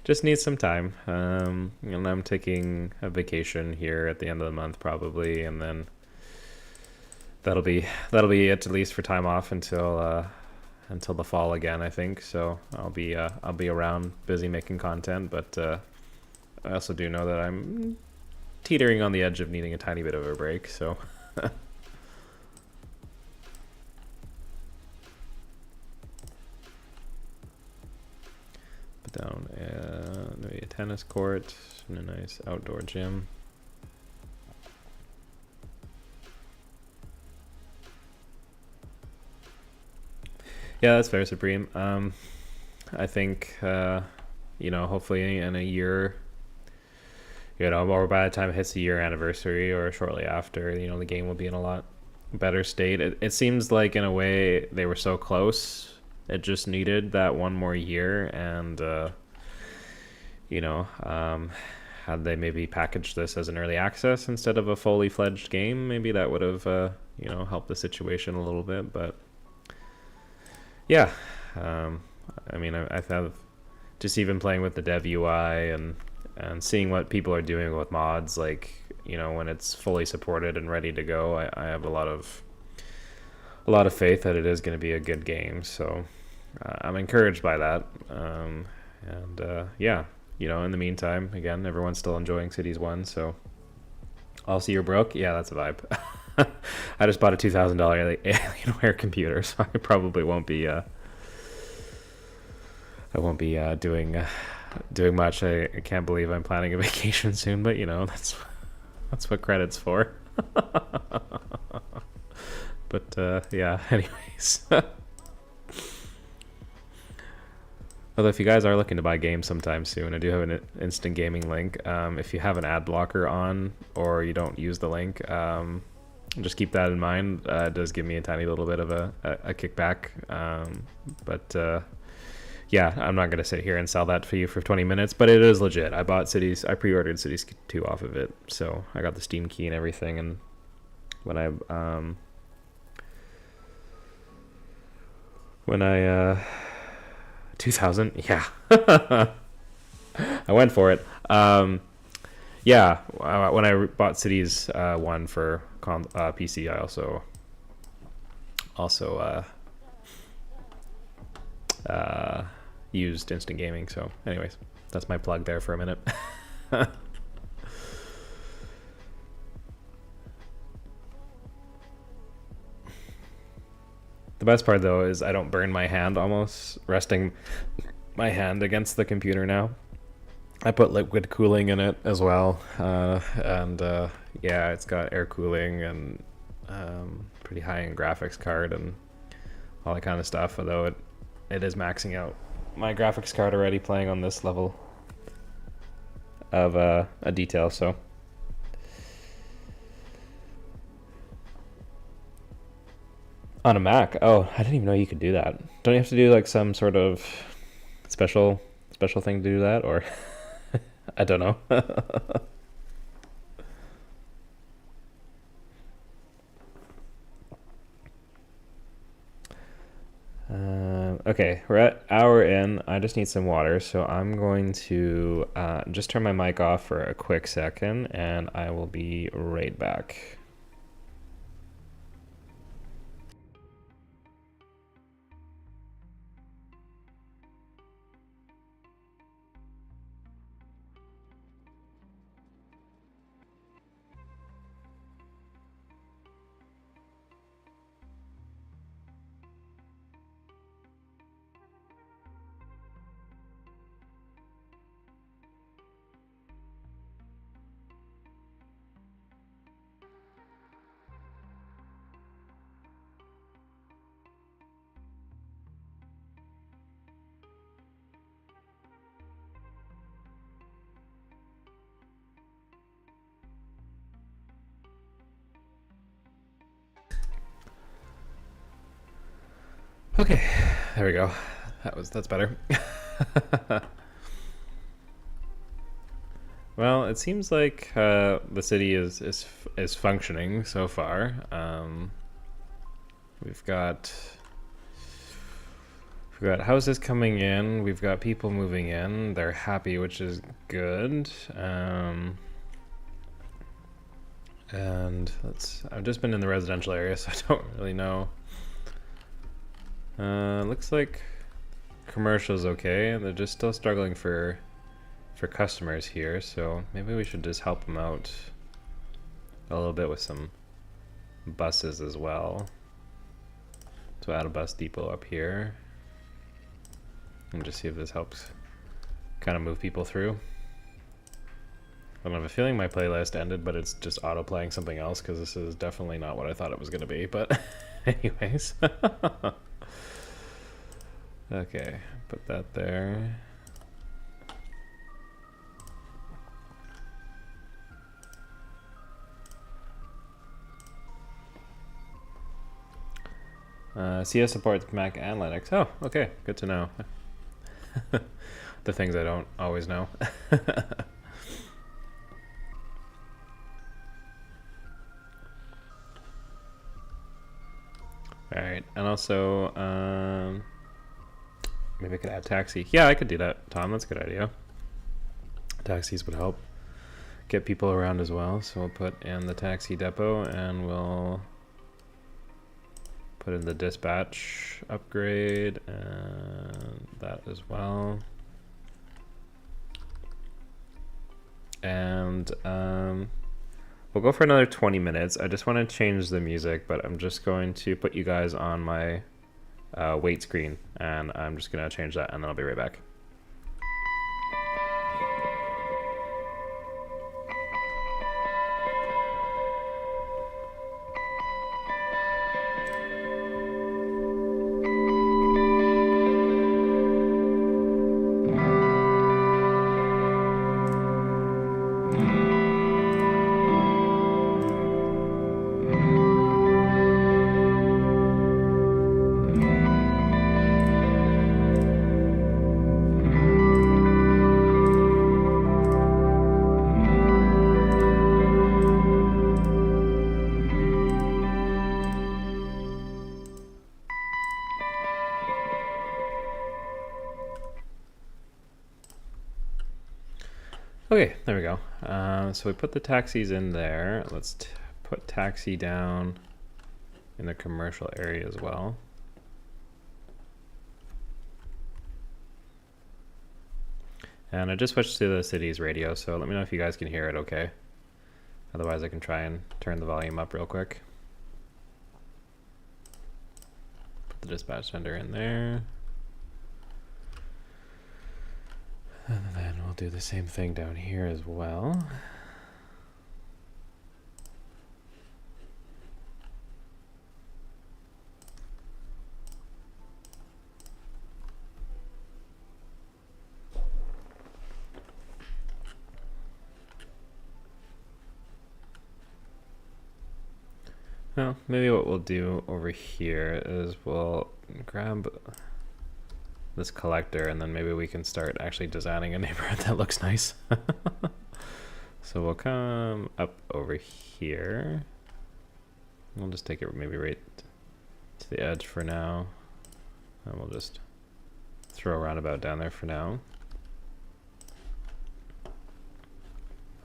A: Just needs some time. And I'm taking a vacation here at the end of the month probably, and then that'll be it, at least for time off until the fall again, I think. So I'll be around, busy making content, but I also do know that I'm teetering on the edge of needing a tiny bit of a break. So. Put down maybe a tennis court and a nice outdoor gym. Yeah, that's fair, Supreme. I think, hopefully in a year, or by the time it hits the year anniversary or shortly after, the game will be in a lot better state. It seems like, in a way, they were so close. It just needed that one more year, and, had they maybe packaged this as an early access instead of a fully fledged game, maybe that would have, helped the situation a little bit, but yeah, I mean, I've just even playing with the dev UI and seeing what people are doing with mods, like, when it's fully supported and ready to go, I have a lot of faith that it is going to be a good game. So I'm encouraged by that. Yeah, in the meantime, again, everyone's still enjoying Cities 1, so I'll see you're broke. Yeah, that's a vibe. I just bought a $2,000 Alienware computer, so I probably won't be doing much. I can't believe I'm planning a vacation soon, but that's what credit's for. But yeah, anyways. Although if you guys are looking to buy games sometime soon, I do have an instant gaming link. If you have an ad blocker on or you don't use the link, just keep that in mind. It does give me a tiny little bit of a kickback. But yeah, I'm not going to sit here and sell that for you for 20 minutes, but it is legit. I pre-ordered Cities 2 off of it, so I got the Steam key and everything, and when I 2000, yeah. I went for it. Yeah, when I bought Cities 1 for PC, I also used instant gaming. So anyways, that's my plug there for a minute. The best part, though, is I don't burn my hand almost resting my hand against the computer now. I put liquid cooling in it as well, and yeah, it's got air cooling and pretty high-end graphics card and all that kind of stuff, although it is maxing out my graphics card already playing on this level of a detail, so... On a Mac? Oh, I didn't even know you could do that. Don't you have to do like some sort of special thing to do that, or I don't know. Okay, we're at hour in. I just need some water, so I'm going to just turn my mic off for a quick second, and I will be right back. Okay, there we go. That's better. Well, it seems like the city is functioning so far. We've got houses coming in. We've got people moving in. They're happy, which is good. And I've just been in the residential area, so I don't really know. Looks like commercial's okay. They're just still struggling for customers here, so maybe we should just help them out a little bit with some buses as well. So add a bus depot up here and just see if this helps kind of move people through. I don't have a feeling my playlist ended, but it's just auto playing something else because this is definitely not what I thought it was going to be. But anyways. Okay, put that there. CS supports Mac and Linux. Oh, okay, good to know. The things I don't always know. Alright, and also, maybe I could add taxi. Yeah, I could do that, Tom. That's a good idea. Taxis would help get people around as well. So we'll put in the taxi depot and we'll put in the dispatch upgrade and that as well. And we'll go for another 20 minutes. I just want to change the music, but I'm just going to put you guys on my wait screen, and I'm just going to change that, and then I'll be right back. Okay, there we go. So we put the taxis in there. Let's put taxi down in the commercial area as well. And I just switched to the city's radio, so let me know if you guys can hear it okay. Otherwise I can try and turn the volume up real quick. Put the dispatch center in there. And then we'll do the same thing down here as well. Well, maybe what we'll do over here is we'll grab this collector, and then maybe we can start actually designing a neighborhood that looks nice. So we'll come up over here. We'll just take it maybe right to the edge for now, and we'll just throw a roundabout down there for now.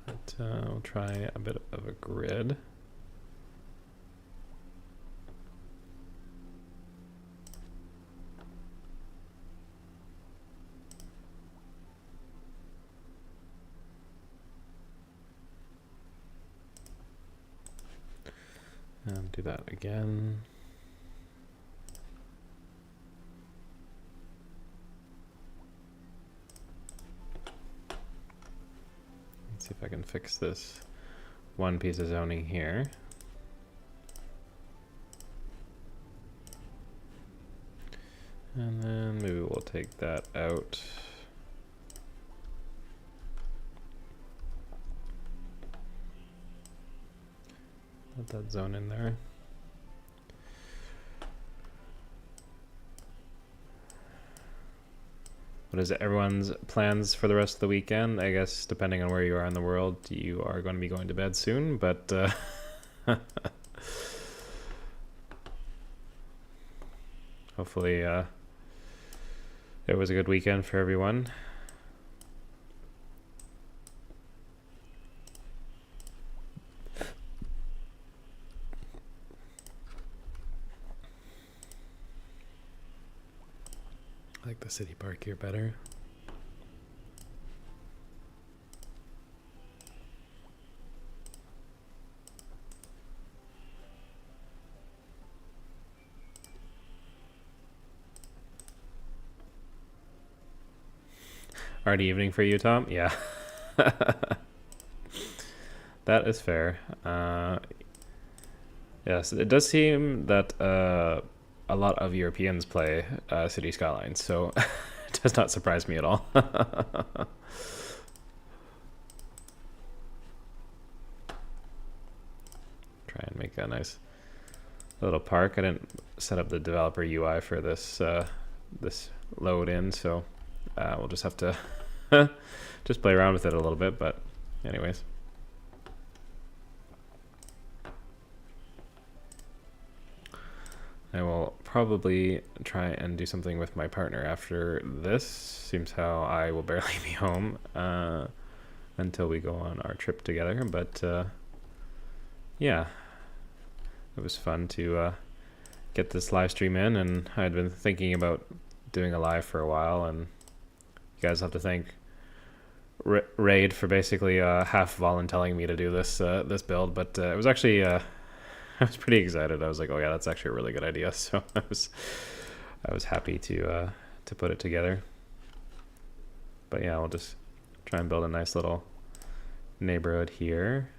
A: But we'll try a bit of a grid. And do that again. Let's see if I can fix this one piece of zoning here. And then maybe we'll take that out. Put that zone in there. what is it? Everyone's plans for the rest of the weekend? I guess depending on where you are in the world, you are going to be going to bed soon. But hopefully, it was a good weekend for everyone. I like the city park here better. Already evening for you, Tom? Yeah. That is fair. Yes, it does seem that a lot of Europeans play City Skylines, so it does not surprise me at all. Try and make a nice little park. I didn't set up the developer UI for this this load in, so we'll just have to just play around with it a little bit. But anyways. I will probably try and do something with my partner after this. Seems how I will barely be home until we go on our trip together. But yeah, it was fun to get this live stream in, and I had been thinking about doing a live for a while, and you guys have to thank Raid for basically half volunteering me to do this this build. But it was actually I was pretty excited. I was like, oh yeah, that's actually a really good idea. So I was happy to put it together. But yeah, we'll just try and build a nice little neighborhood here.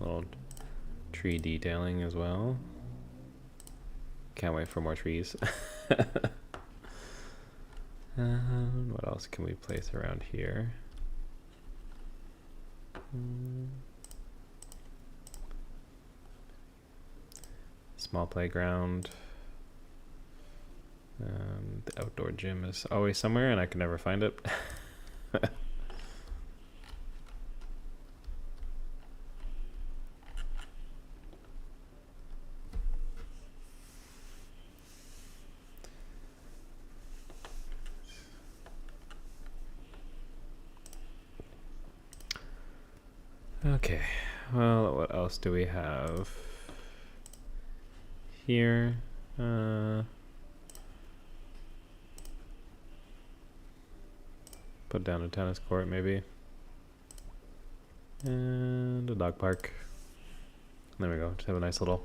A: Little tree detailing as well. Can't wait for more trees. What else can we place around here? Small playground. The outdoor gym is always somewhere and I can never find it. Okay, well, what else do we have here? Put down a tennis court maybe. And a dog park. There we go, just have a nice little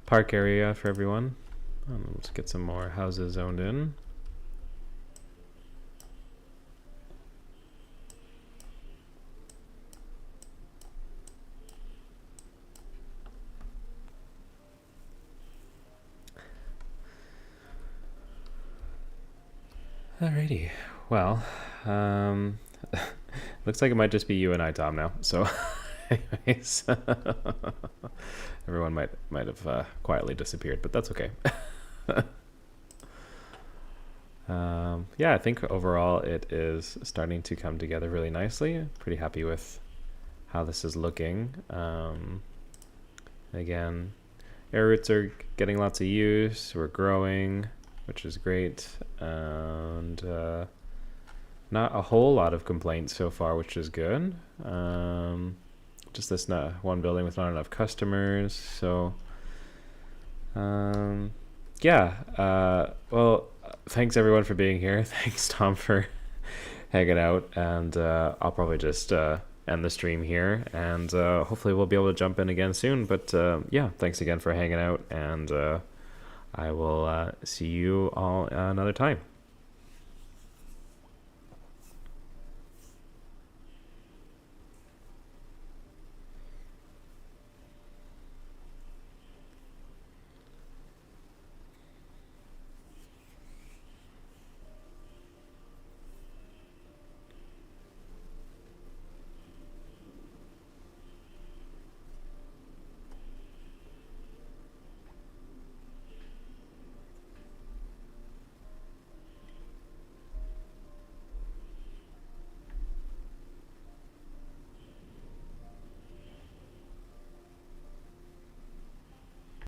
A: park area for everyone. Let's get some more houses zoned in. Alrighty, well, looks like it might just be you and I, Tom, now. So, anyways, everyone might have quietly disappeared, but that's okay. Yeah, I think overall it is starting to come together really nicely. Pretty happy with how this is looking. Again, air roots are getting lots of use. We're growing, which is great, and not a whole lot of complaints so far, which is good. Just this one building with not enough customers, so yeah. Well, thanks everyone for being here. Thanks Tom for hanging out, and I'll probably just end the stream here, and hopefully we'll be able to jump in again soon. But yeah, thanks again for hanging out, and I will see you all another time.